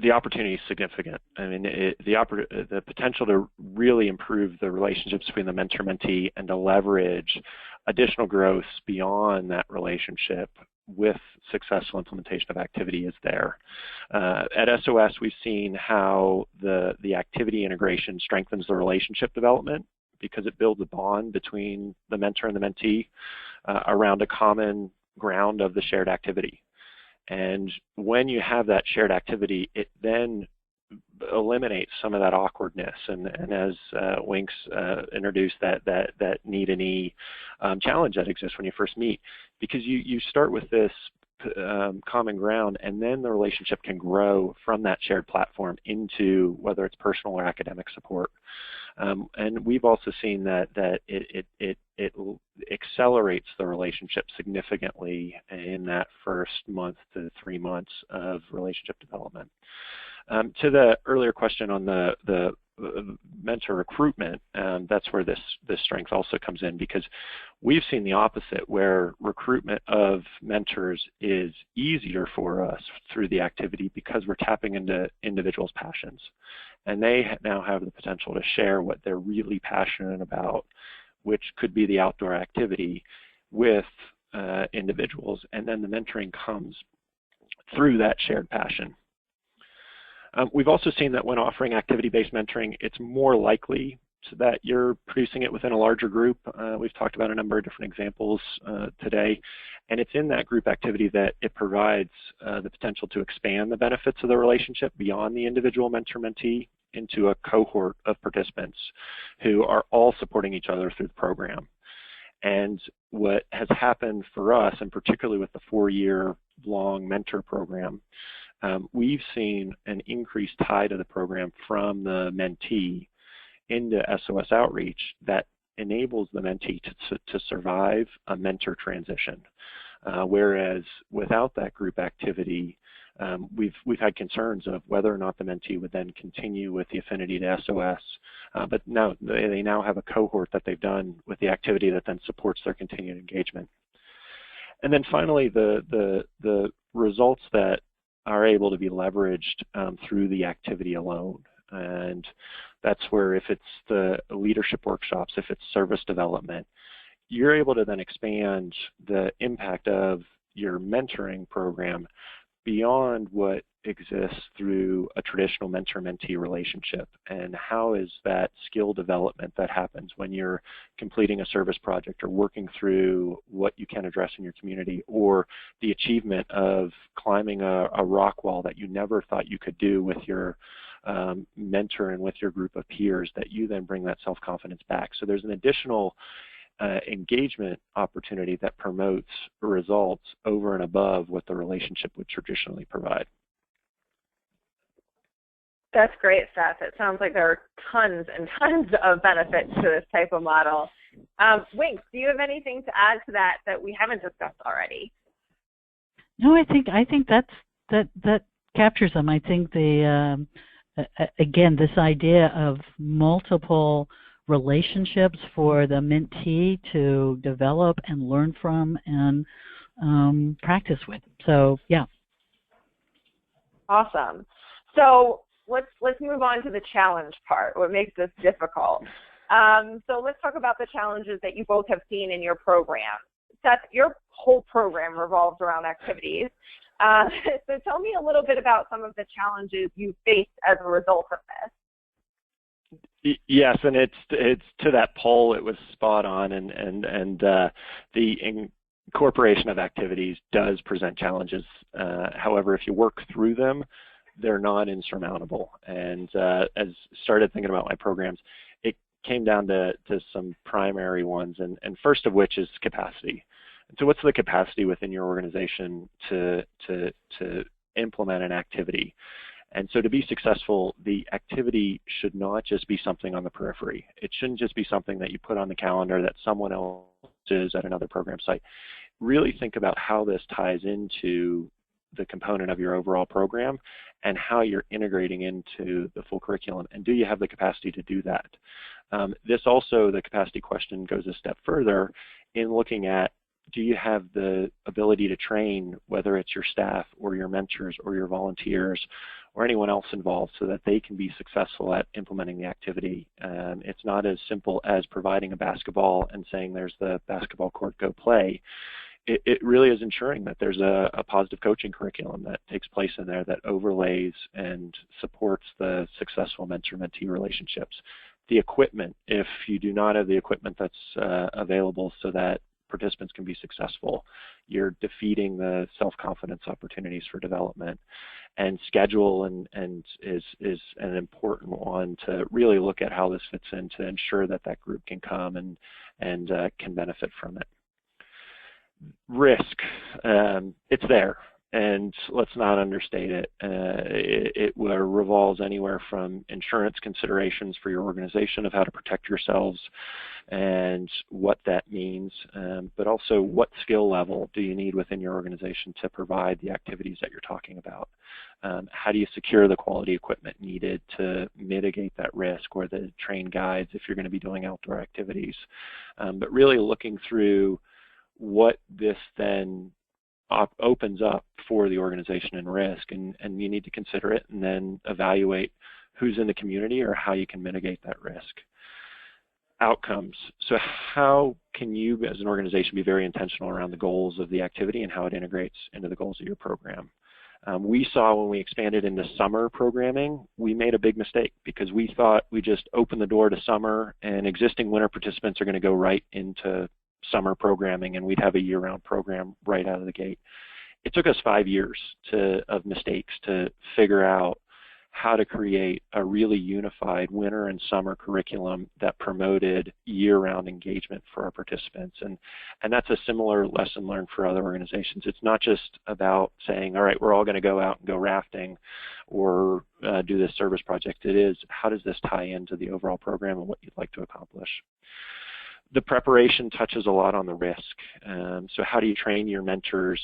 the opportunity is significant. I mean, the potential to really improve the relationships between the mentor-mentee and to leverage additional growth beyond that relationship with successful implementation of activity is there. At SOS, we've seen how the activity integration strengthens the relationship development because it builds a bond between the mentor and the mentee around a common ground of the shared activity. And when you have that shared activity, it then eliminates some of that awkwardness. And as Winks introduced that knee-to-knee challenge that exists when you first meet, because you start with this common ground, and then the relationship can grow from that shared platform into whether it's personal or academic support. And we've also seen that it accelerates the relationship significantly in that first month to 3 months of relationship development. To the earlier question on the mentor recruitment, that's where this strength also comes in, because we've seen the opposite, where recruitment of mentors is easier for us through the activity because we're tapping into individuals' passions. And they now have the potential to share what they're really passionate about, which could be the outdoor activity, with individuals, and then the mentoring comes through that shared passion. We've also seen that when offering activity-based mentoring, it's more likely that you're producing it within a larger group. We've talked about a number of different examples today, and it's in that group activity that it provides the potential to expand the benefits of the relationship beyond the individual mentor-mentee into a cohort of participants who are all supporting each other through the program. And what has happened for us, and particularly with the 4-year-long mentor program, we've seen an increased tie to the program from the mentee into SOS Outreach that enables the mentee to survive a mentor transition. Whereas without that group activity, we've had concerns of whether or not the mentee would then continue with the affinity to SOS, but no, they now have a cohort that they've done with the activity that then supports their continued engagement. And then finally, the results that are able to be leveraged through the activity alone. And that's where, if it's the leadership workshops, if it's service development, you're able to then expand the impact of your mentoring program beyond what exists through a traditional mentor-mentee relationship. And how is that skill development that happens when you're completing a service project or working through what you can address in your community, or the achievement of climbing a rock wall that you never thought you could do with your mentor and with your group of peers, that you then bring that self-confidence back. So there's an additional engagement opportunity that promotes results over and above what the relationship would traditionally provide. That's great, Seth. It sounds like there are tons and tons of benefits to this type of model. Winks, do you have anything to add to that we haven't discussed already? No, I think that captures them. I think again, this idea of multiple relationships for the mentee to develop and learn from and practice with. So, yeah. Awesome. So let's move on to the challenge part, what makes this difficult. So let's talk about the challenges that you both have seen in your program. Seth, your whole program revolves around activities. So tell me a little bit about some of the challenges you faced as a result of this. Yes, and it's to that poll, it was spot on, and the incorporation of activities does present challenges. However, if you work through them, they're not insurmountable. And as started thinking about my programs, it came down to some primary ones, and first of which is capacity. And so what's the capacity within your organization to implement an activity? And so to be successful, the activity should not just be something on the periphery. It shouldn't just be something that you put on the calendar that someone else is at another program site. Really think about how this ties into the component of your overall program and how you're integrating into the full curriculum. And do you have the capacity to do that? This also, the capacity question goes a step further in looking at, do you have the ability to train, whether it's your staff or your mentors or your volunteers or anyone else involved, so that they can be successful at implementing the activity? It's not as simple as providing a basketball and saying there's the basketball court, go play. It really is ensuring that there's a positive coaching curriculum that takes place in there that overlays and supports the successful mentor-mentee relationships. The equipment, if you do not have the equipment that's available so that participants can be successful, you're defeating the self-confidence opportunities for development. And schedule and is an important one to really look at how this fits in to ensure that that group can come and can benefit from it. Risk, it's there, and let's not understate it. It revolves anywhere from insurance considerations for your organization of how to protect yourselves and what that means, but also what skill level do you need within your organization to provide the activities that you're talking about. How do you secure the quality equipment needed to mitigate that risk, or the trained guides if you're going to be doing outdoor activities. But really looking through what this then opens up for the organization in risk, and you need to consider it and then evaluate who's in the community or how you can mitigate that risk. Outcomes. So how can you as an organization be very intentional around the goals of the activity and how it integrates into the goals of your program? We saw when we expanded into summer programming, we made a big mistake because we thought we just opened the door to summer and existing winter participants are going to go right into summer programming and we'd have a year-round program right out of the gate. It took us 5 years of mistakes to figure out how to create a really unified winter and summer curriculum that promoted year-round engagement for our participants. And that's a similar lesson learned for other organizations. It's not just about saying, all right, we're all going to go out and go rafting or do this service project. It is, how does this tie into the overall program and what you'd like to accomplish? The preparation touches a lot on the risk. So how do you train your mentors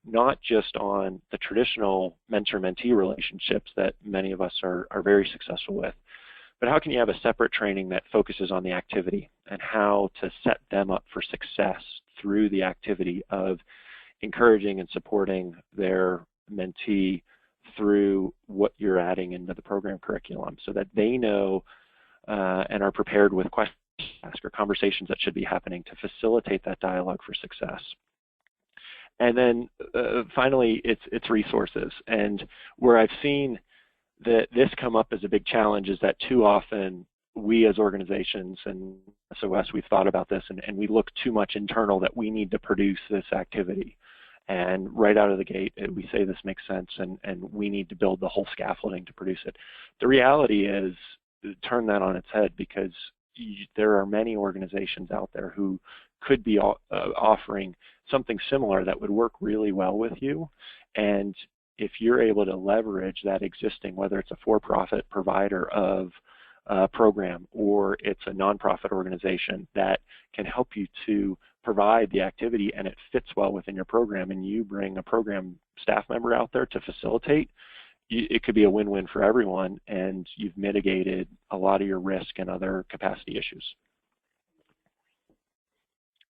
not just on the traditional mentor-mentee relationships that many of us are very successful with, but how can you have a separate training that focuses on the activity and how to set them up for success through the activity of encouraging and supporting their mentee through what you're adding into the program curriculum so that they know and are prepared with questions to ask or conversations that should be happening to facilitate that dialogue for success. And then finally, it's resources. And where I've seen that this come up as a big challenge is that too often we as organizations and SOS, we've thought about this and we look too much internal that we need to produce this activity. And right out of the gate, we say this makes sense and we need to build the whole scaffolding to produce it. The reality is, turn that on its head, because there are many organizations out there who could be offering something similar that would work really well with you. And if you're able to leverage that existing, whether it's a for-profit provider of a program or it's a nonprofit organization that can help you to provide the activity and it fits well within your program, and you bring a program staff member out there to facilitate, it could be a win-win for everyone, and you've mitigated a lot of your risk and other capacity issues.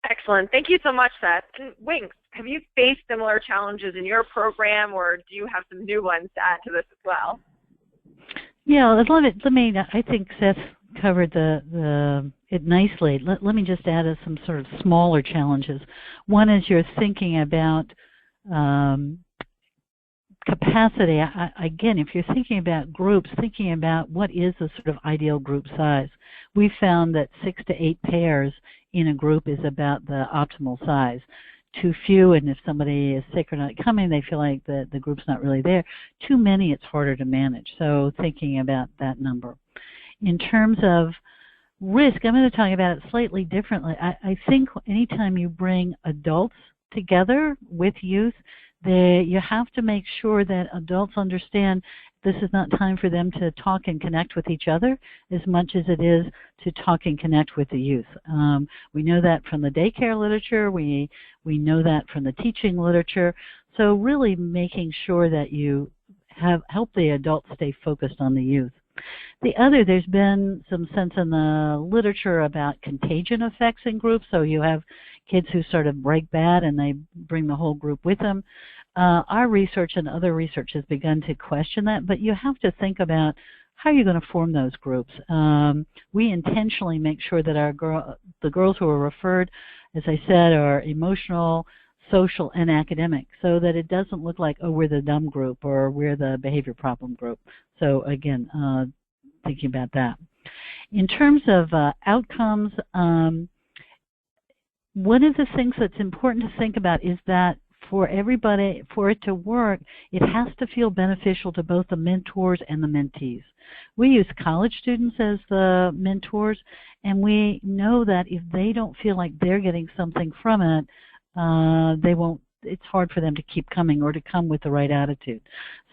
Excellent. Thank you so much, Seth. And Winks, have you faced similar challenges in your program, or do you have some new ones to add to this as well? Yeah, I think Seth covered it nicely. Let me just add some sort of smaller challenges. One is you're thinking about capacity. Again, if you're thinking about groups, thinking about what is the sort of ideal group size. We found that 6 to 8 pairs in a group is about the optimal size. Too few, and if somebody is sick or not coming, they feel like the group's not really there. Too many, it's harder to manage. So thinking about that number. In terms of risk, I'm going to talk about it slightly differently. I think anytime you bring adults together with youth, you have to make sure that adults understand this is not time for them to talk and connect with each other as much as it is to talk and connect with the youth. We know that from the daycare literature. We know that from the teaching literature. So really making sure that you help the adults stay focused on the youth. The other, there's been some sense in the literature about contagion effects in groups. So you have kids who sort of break bad and they bring the whole group with them. Our research and other research has begun to question that, but you have to think about how you're going to form those groups. We intentionally make sure that the girls who are referred, as I said, are emotional, social, and academic, so that it doesn't look like, oh, we're the dumb group or we're the behavior problem group. So again, thinking about that. In terms of outcomes, one of the things that's important to think about is that for everybody, for it to work, it has to feel beneficial to both the mentors and the mentees. We use college students as the mentors, and we know that if they don't feel like they're getting something from it, they won't. It's hard for them to keep coming or to come with the right attitude.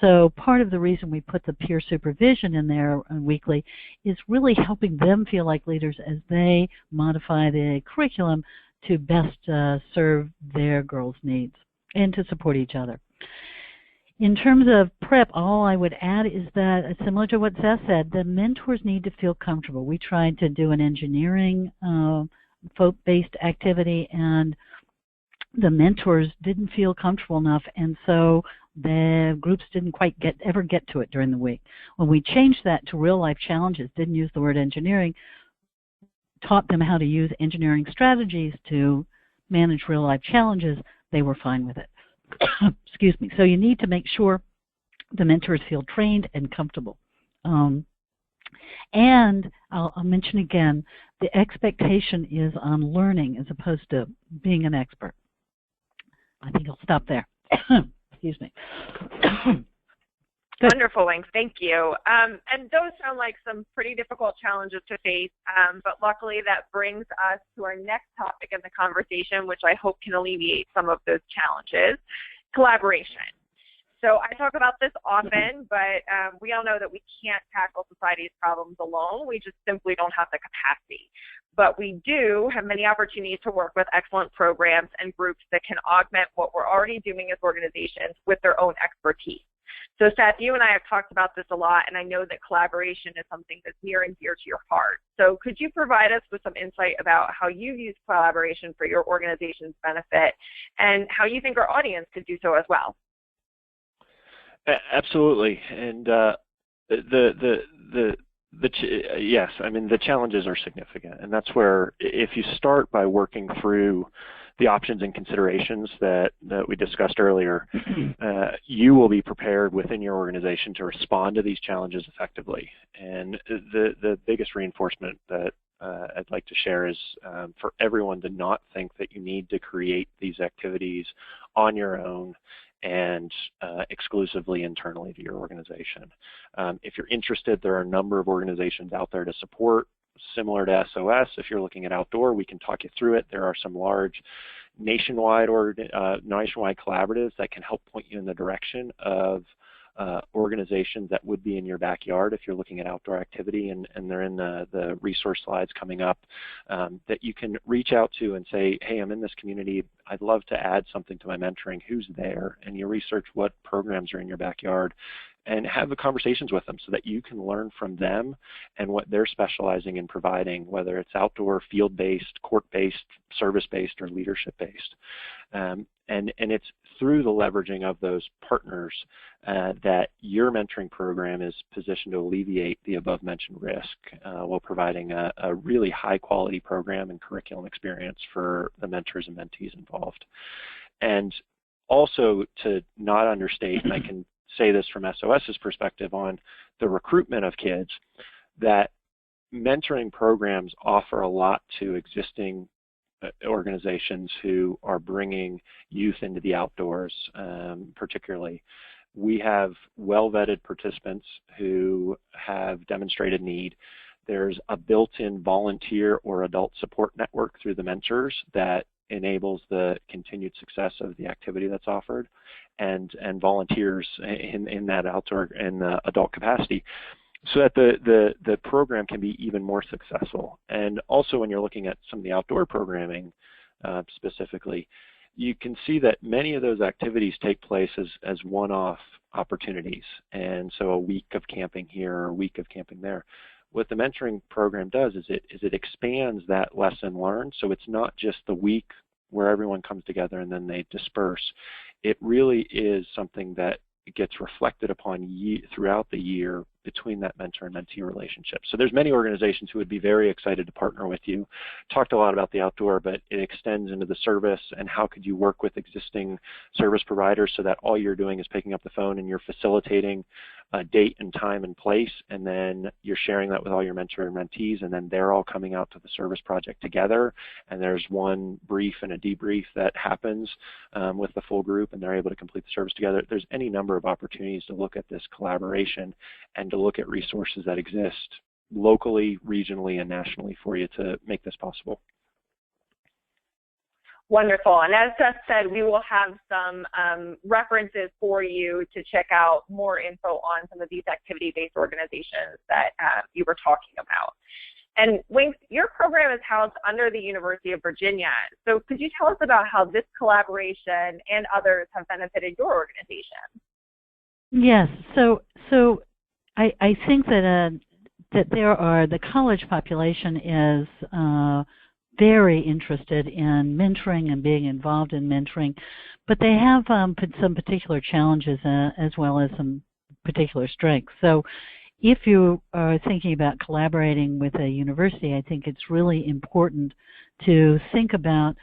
So part of the reason we put the peer supervision in there weekly is really helping them feel like leaders as they modify the curriculum to best serve their girls' needs and to support each other. In terms of prep, all I would add is that, similar to what Seth said, the mentors need to feel comfortable. We tried to do an engineering folk-based activity, and the mentors didn't feel comfortable enough, and so the groups didn't quite ever get to it during the week. When we changed that to real-life challenges, didn't use the word engineering, taught them how to use engineering strategies to manage real-life challenges, they were fine with it. Excuse me. So you need to make sure the mentors feel trained and comfortable. And I'll mention again, the expectation is on learning as opposed to being an expert. I think I'll stop there. Excuse me. Wonderful, Winks. Thank you. And those sound like some pretty difficult challenges to face, but luckily that brings us to our next topic in the conversation, which I hope can alleviate some of those challenges, collaboration. So I talk about this often, but we all know that we can't tackle society's problems alone. We just simply don't have the capacity. But we do have many opportunities to work with excellent programs and groups that can augment what we're already doing as organizations with their own expertise. So Seth, you and I have talked about this a lot, and I know that collaboration is something that's near and dear to your heart. So could you provide us with some insight about how you've used collaboration for your organization's benefit and how you think our audience could do so as well? Absolutely. And yes, I mean, the challenges are significant, and that's where if you start by working through the options and considerations that we discussed earlier, you will be prepared within your organization to respond to these challenges effectively. And the biggest reinforcement that I'd like to share is for everyone to not think that you need to create these activities on your own and exclusively internally to your organization. If you're interested, there are a number of organizations out there to support, similar to SOS. If you're looking at outdoor, we can talk you through it. There are some large nationwide collaboratives that can help point you in the direction of organizations that would be in your backyard if you're looking at outdoor activity, and they're in the resource slides coming up, that you can reach out to and say, hey, I'm in this community, I'd love to add something to my mentoring, who's there? And you research what programs are in your backyard and have the conversations with them so that you can learn from them and what they're specializing in providing, whether it's outdoor, field-based, court-based, service-based, or leadership-based. And it's through the leveraging of those partners that your mentoring program is positioned to alleviate the above-mentioned risk while providing a really high-quality program and curriculum experience for the mentors and mentees involved. And also to not understate, and I can say this from SOS's perspective on the recruitment of kids, that mentoring programs offer a lot to existing organizations who are bringing youth into the outdoors, particularly. We have well-vetted participants who have demonstrated need. There's a built-in volunteer or adult support network through the mentors that enables the continued success of the activity that's offered, and volunteers in that outdoor and adult capacity, so that the program can be even more successful. And also, when you're looking at some of the outdoor programming specifically, you can see that many of those activities take place as one-off opportunities, and so a week of camping here or a week of camping there. What the mentoring program does is it expands that lesson learned, so it's not just the week where everyone comes together and then they disperse. It really is something that gets reflected upon throughout the year between that mentor and mentee relationship. So there's many organizations who would be very excited to partner with you. Talked a lot about the outdoor, but it extends into the service, and how could you work with existing service providers so that all you're doing is picking up the phone and you're facilitating a date and time and place, and then you're sharing that with all your mentor and mentees, and then they're all coming out to the service project together, and there's one brief and a debrief that happens with the full group, and they're able to complete the service together. There's any number of opportunities to look at this collaboration and to look at resources that exist locally, regionally, and nationally for you to make this possible. Wonderful. And as Seth said, we will have some references for you to check out more info on some of these activity-based organizations that you were talking about. And Winks, your program is housed under the University of Virginia. So could you tell us about how this collaboration and others have benefited your organization? Yes. So I think that the college population is very interested in mentoring and being involved in mentoring, but they have some particular challenges as well as some particular strengths. So if you are thinking about collaborating with a university, I think it's really important to think about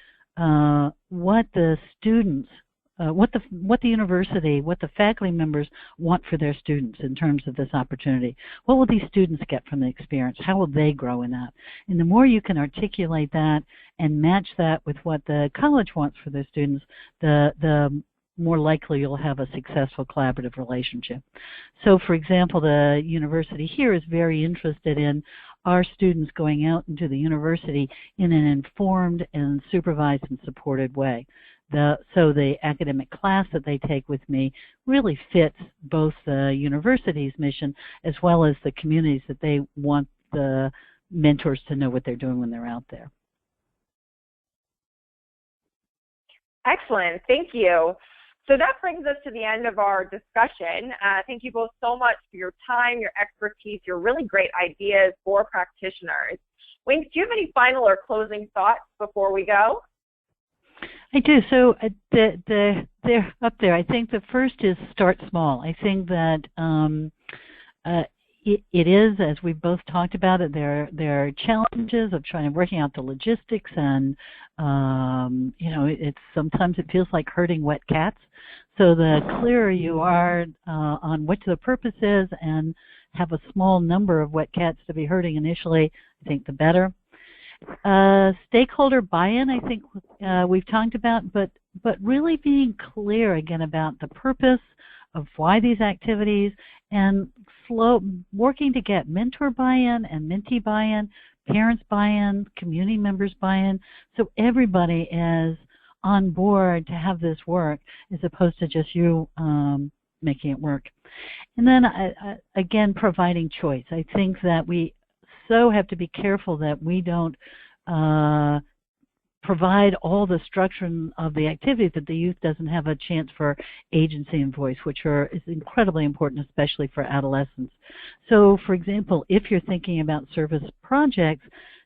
what the students, what the university, what the faculty members want for their students in terms of this opportunity. What will these students get from the experience? How will they grow in that? And the more you can articulate that and match that with what the college wants for their students, the more likely you'll have a successful collaborative relationship. So, for example, the university here is very interested in our students going out into the university in an informed and supervised and supported way. So the academic class that they take with me really fits both the university's mission as well as the communities that they want the mentors to know what they're doing when they're out there. Excellent. Thank you. So that brings us to the end of our discussion. Thank you both so much for your time, your expertise, your really great ideas for practitioners. Winks, do you have any final or closing thoughts before we go? I do. So they're up there. I think the first is start small. I think that it is, as we've both talked about it, there are challenges of working out the logistics, and sometimes it feels like herding wet cats. So the clearer you are on what the purpose is and have a small number of wet cats to be herding initially, I think the better. Stakeholder buy-in, I think we've talked about, but really being clear again about the purpose of why these activities, and working to get mentor buy-in and mentee buy-in, parents buy-in, community members buy-in, so everybody is on board to have this work, as opposed to just you making it work. And then, again, providing choice. I think that we so have to be careful that we don't provide all the structure of the activities that the youth doesn't have a chance for agency and voice, which is incredibly important, especially for adolescents. So, for example, if you're thinking about service projects,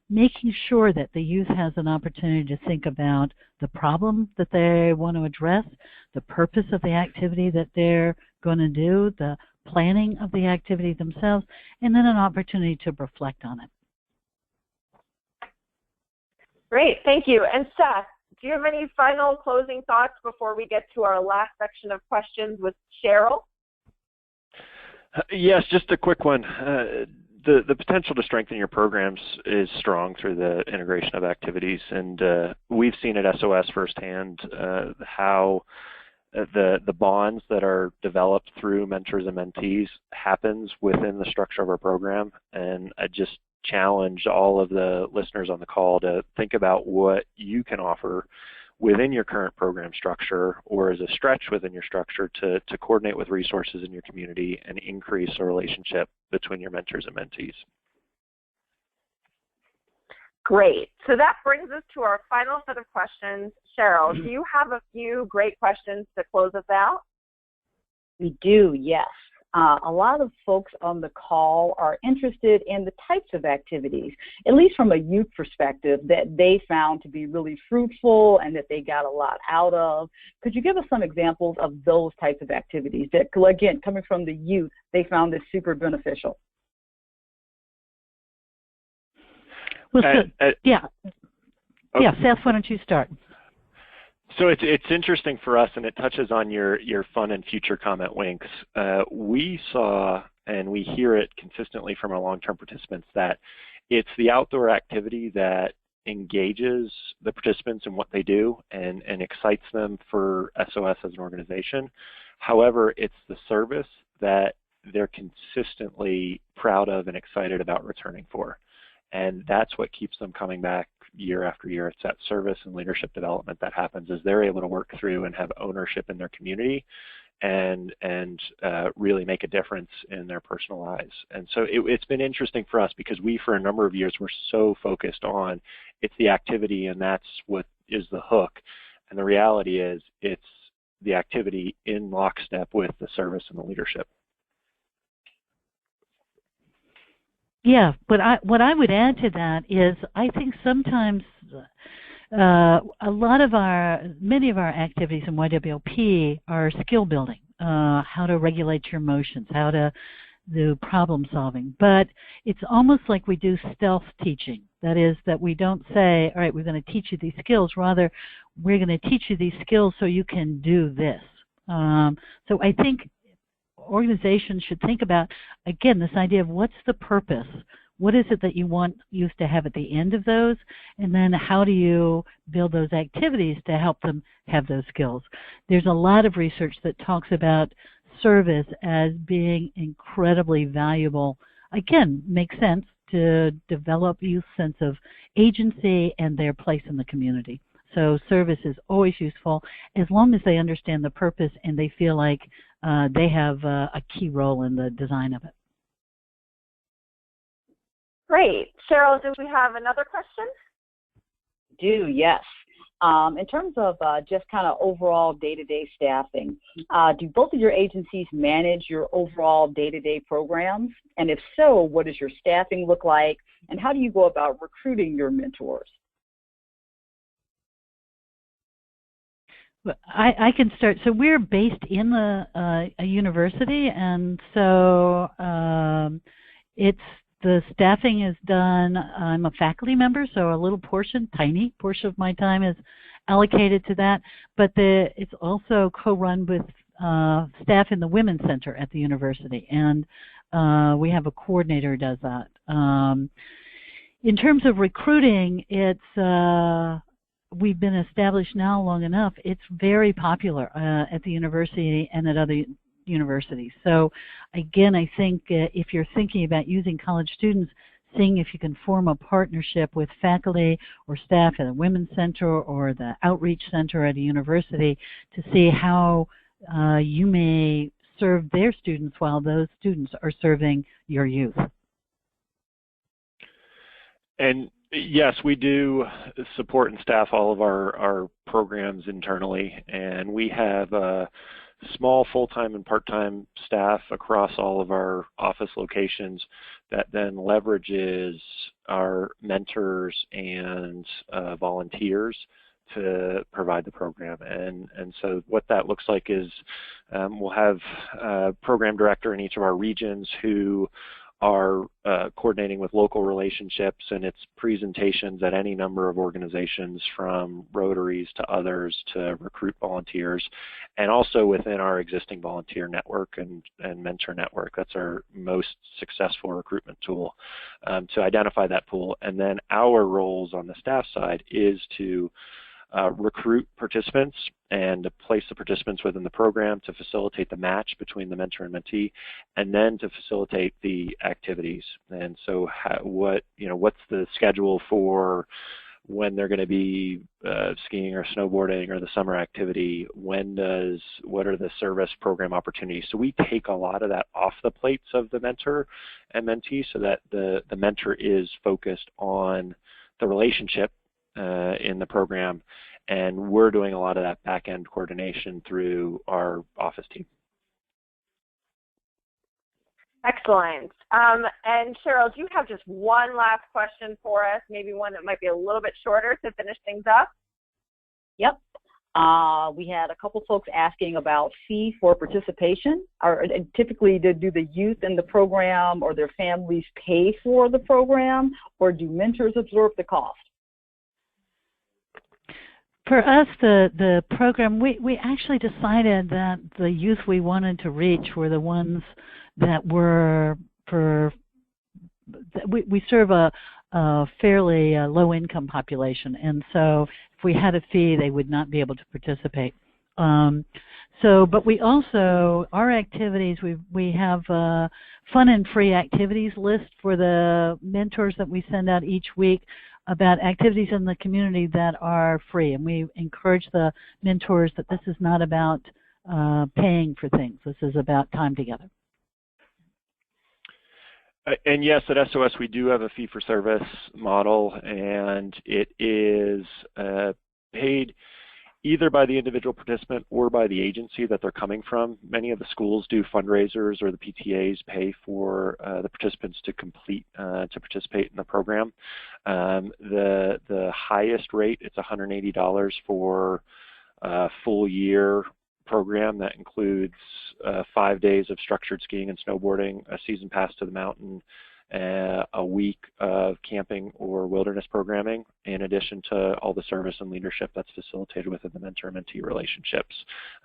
making sure that the youth has an opportunity to think about the problem that they want to address, the purpose of the activity that they're going to do, the planning of the activity themselves, and then an opportunity to reflect on it. Great, thank you. And Seth, do you have any final closing thoughts before we get to our last section of questions with Cheryl? Yes, just a quick one. The potential to strengthen your programs is strong through the integration of activities, and we've seen at SOS firsthand how the bonds that are developed through mentors and mentees happens within the structure of our program. And I just challenge all of the listeners on the call to think about what you can offer within your current program structure or as a stretch within your structure to coordinate with resources in your community and increase a relationship between your mentors and mentees. Great. So that brings us to our final set of questions. Cheryl, do you have a few great questions to close us out? We do, yes. A lot of folks on the call are interested in the types of activities, at least from a youth perspective, that they found to be really fruitful and that they got a lot out of. Could you give us some examples of those types of activities that, again, coming from the youth, they found this super beneficial? Well, yeah, Seth, why don't you start? So it's interesting for us, and it touches on your fun and future comment winks. We saw, and we hear it consistently from our long-term participants, that it's the outdoor activity that engages the participants in what they do and excites them for SOS as an organization. However, it's the service that they're consistently proud of and excited about returning for. And that's what keeps them coming back year after year. It's that service and leadership development that happens as they're able to work through and have ownership in their community and really make a difference in their personal lives. And so it's been interesting for us because we, for a number of years, were so focused on it's the activity and that's what is the hook. And the reality is it's the activity in lockstep with the service and the leadership. Yeah, but what I would add to that is I think sometimes many of our activities in YWP are skill building, how to regulate your emotions, how to do problem solving. But it's almost like we do stealth teaching. That is, that we don't say, all right, we're going to teach you these skills. Rather, we're going to teach you these skills so you can do this. So I think organizations should think about, again, this idea of what's the purpose? What is it that you want youth to have at the end of those? And then how do you build those activities to help them have those skills? There's a lot of research that talks about service as being incredibly valuable. Again, makes sense to develop youth's sense of agency and their place in the community. So service is always useful as long as they understand the purpose and they feel like they have a key role in the design of it. Great. Cheryl, do we have another question? Yes. In terms of just kind of overall day-to-day staffing, do both of your agencies manage your overall day-to-day programs? And if so, what does your staffing look like? And how do you go about recruiting your mentors? I can start. So we're based in a university, and so the staffing is done. I'm a faculty member, so a little portion, tiny portion of my time is allocated to that. But it's also co-run with staff in the Women's Center at the university, and we have a coordinator who does that. In terms of recruiting, we've been established now long enough. It's very popular at the university and at other universities. So again, I think if you're thinking about using college students, seeing if you can form a partnership with faculty or staff at a Women's Center or the Outreach Center at a university to see how you may serve their students while those students are serving your youth. And yes, we do support and staff all of our programs internally, and we have small full-time and part-time staff across all of our office locations that then leverages our mentors and volunteers to provide the program. And so what that looks like is we'll have a program director in each of our regions who are coordinating with local relationships, and it's presentations at any number of organizations from Rotaries to others to recruit volunteers, and also within our existing volunteer network and mentor network. That's our most successful recruitment tool to identify that pool. And then our roles on the staff side is to recruit participants and to place the participants within the program, to facilitate the match between the mentor and mentee, and then to facilitate the activities. And so what's the schedule for when they're going to be skiing or snowboarding or the summer activity? What are the service program opportunities? So we take a lot of that off the plates of the mentor and mentee so that the mentor is focused on the relationship in the program, and we're doing a lot of that back-end coordination through our office team. Excellent. And Cheryl, do you have just one last question for us, maybe one that might be a little bit shorter to finish things up? Yep. We had a couple folks asking about fee for participation. Typically, do the youth in the program or their families pay for the program, or do mentors absorb the cost? For us, the program, we actually decided that the youth we wanted to reach were the ones that were we serve a fairly low-income population, and so if we had a fee, they would not be able to participate. But we also, our activities, we have a fun and free activities list for the mentors that we send out each week about activities in the community that are free. And we encourage the mentors that this is not about paying for things. This is about time together. And yes, at SOS we do have a fee-for-service model, and it is paid either by the individual participant or by the agency that they're coming from. Many of the schools do fundraisers, or the PTAs pay for the participants to participate in the program. The highest rate, it's $180 for a full year program that includes 5 days of structured skiing and snowboarding, a season pass to the mountain, a week of camping or wilderness programming, in addition to all the service and leadership that's facilitated within the mentor-mentee relationships.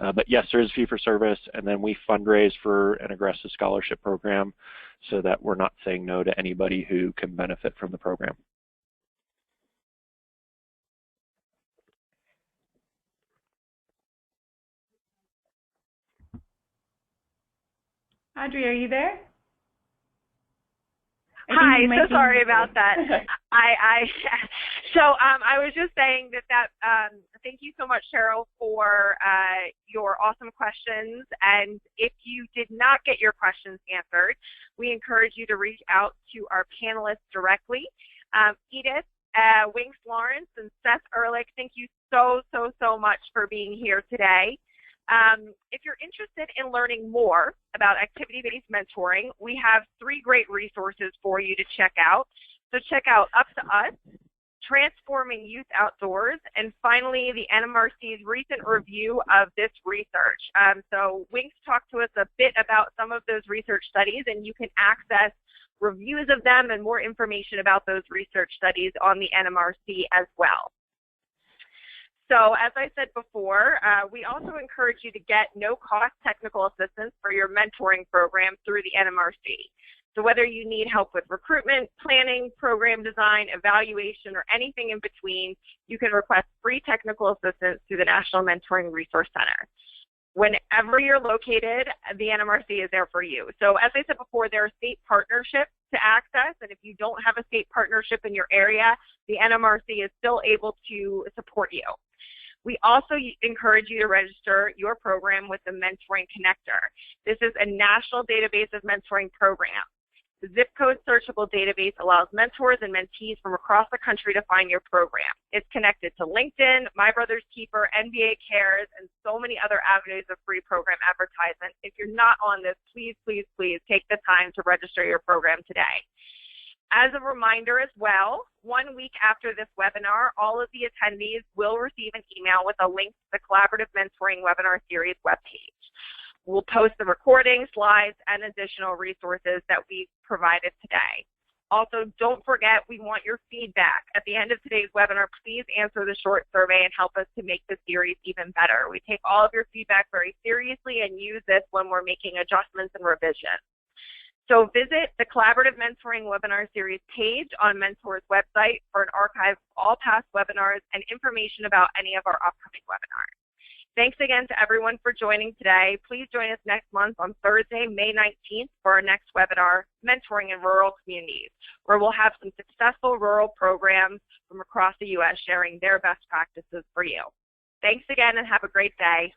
But yes, there is fee for service, and then we fundraise for an aggressive scholarship program so that we're not saying no to anybody who can benefit from the program. Audrey, are you there? Hi, so sorry about that. I was just saying that thank you so much, Cheryl, for your awesome questions. And if you did not get your questions answered, we encourage you to reach out to our panelists directly. Edith, Winks Lawrence, and Seth Ehrlich, thank you so much for being here today. If you're interested in learning more about activity-based mentoring, we have 3 great resources for you to check out. So check out Up to Us, Transforming Youth Outdoors, and finally the NMRC's recent review of this research. So Winks talked to us a bit about some of those research studies, and you can access reviews of them and more information about those research studies on the NMRC as well. So as I said before, we also encourage you to get no-cost technical assistance for your mentoring program through the NMRC. So whether you need help with recruitment, planning, program design, evaluation, or anything in between, you can request free technical assistance through the National Mentoring Resource Center. Whenever you're located, the NMRC is there for you. So as I said before, there are state partnerships to access, and if you don't have a state partnership in your area, the NMRC is still able to support you. We also encourage you to register your program with the Mentoring Connector. This is a national database of mentoring programs. The zip code searchable database allows mentors and mentees from across the country to find your program. It's connected to LinkedIn, My Brother's Keeper, NBA Cares, and so many other avenues of free program advertisement. If you're not on this, please, please, please take the time to register your program today. As a reminder as well, 1 week after this webinar, all of the attendees will receive an email with a link to the Collaborative Mentoring Webinar Series webpage. We'll post the recording, slides, and additional resources that we've provided today. Also, don't forget, we want your feedback. At the end of today's webinar, please answer the short survey and help us to make the series even better. We take all of your feedback very seriously and use this when we're making adjustments and revisions. So visit the Collaborative Mentoring Webinar Series page on Mentor's website for an archive of all past webinars and information about any of our upcoming webinars. Thanks again to everyone for joining today. Please join us next month on Thursday, May 19th for our next webinar, Mentoring in Rural Communities, where we'll have some successful rural programs from across the U.S. sharing their best practices for you. Thanks again and have a great day.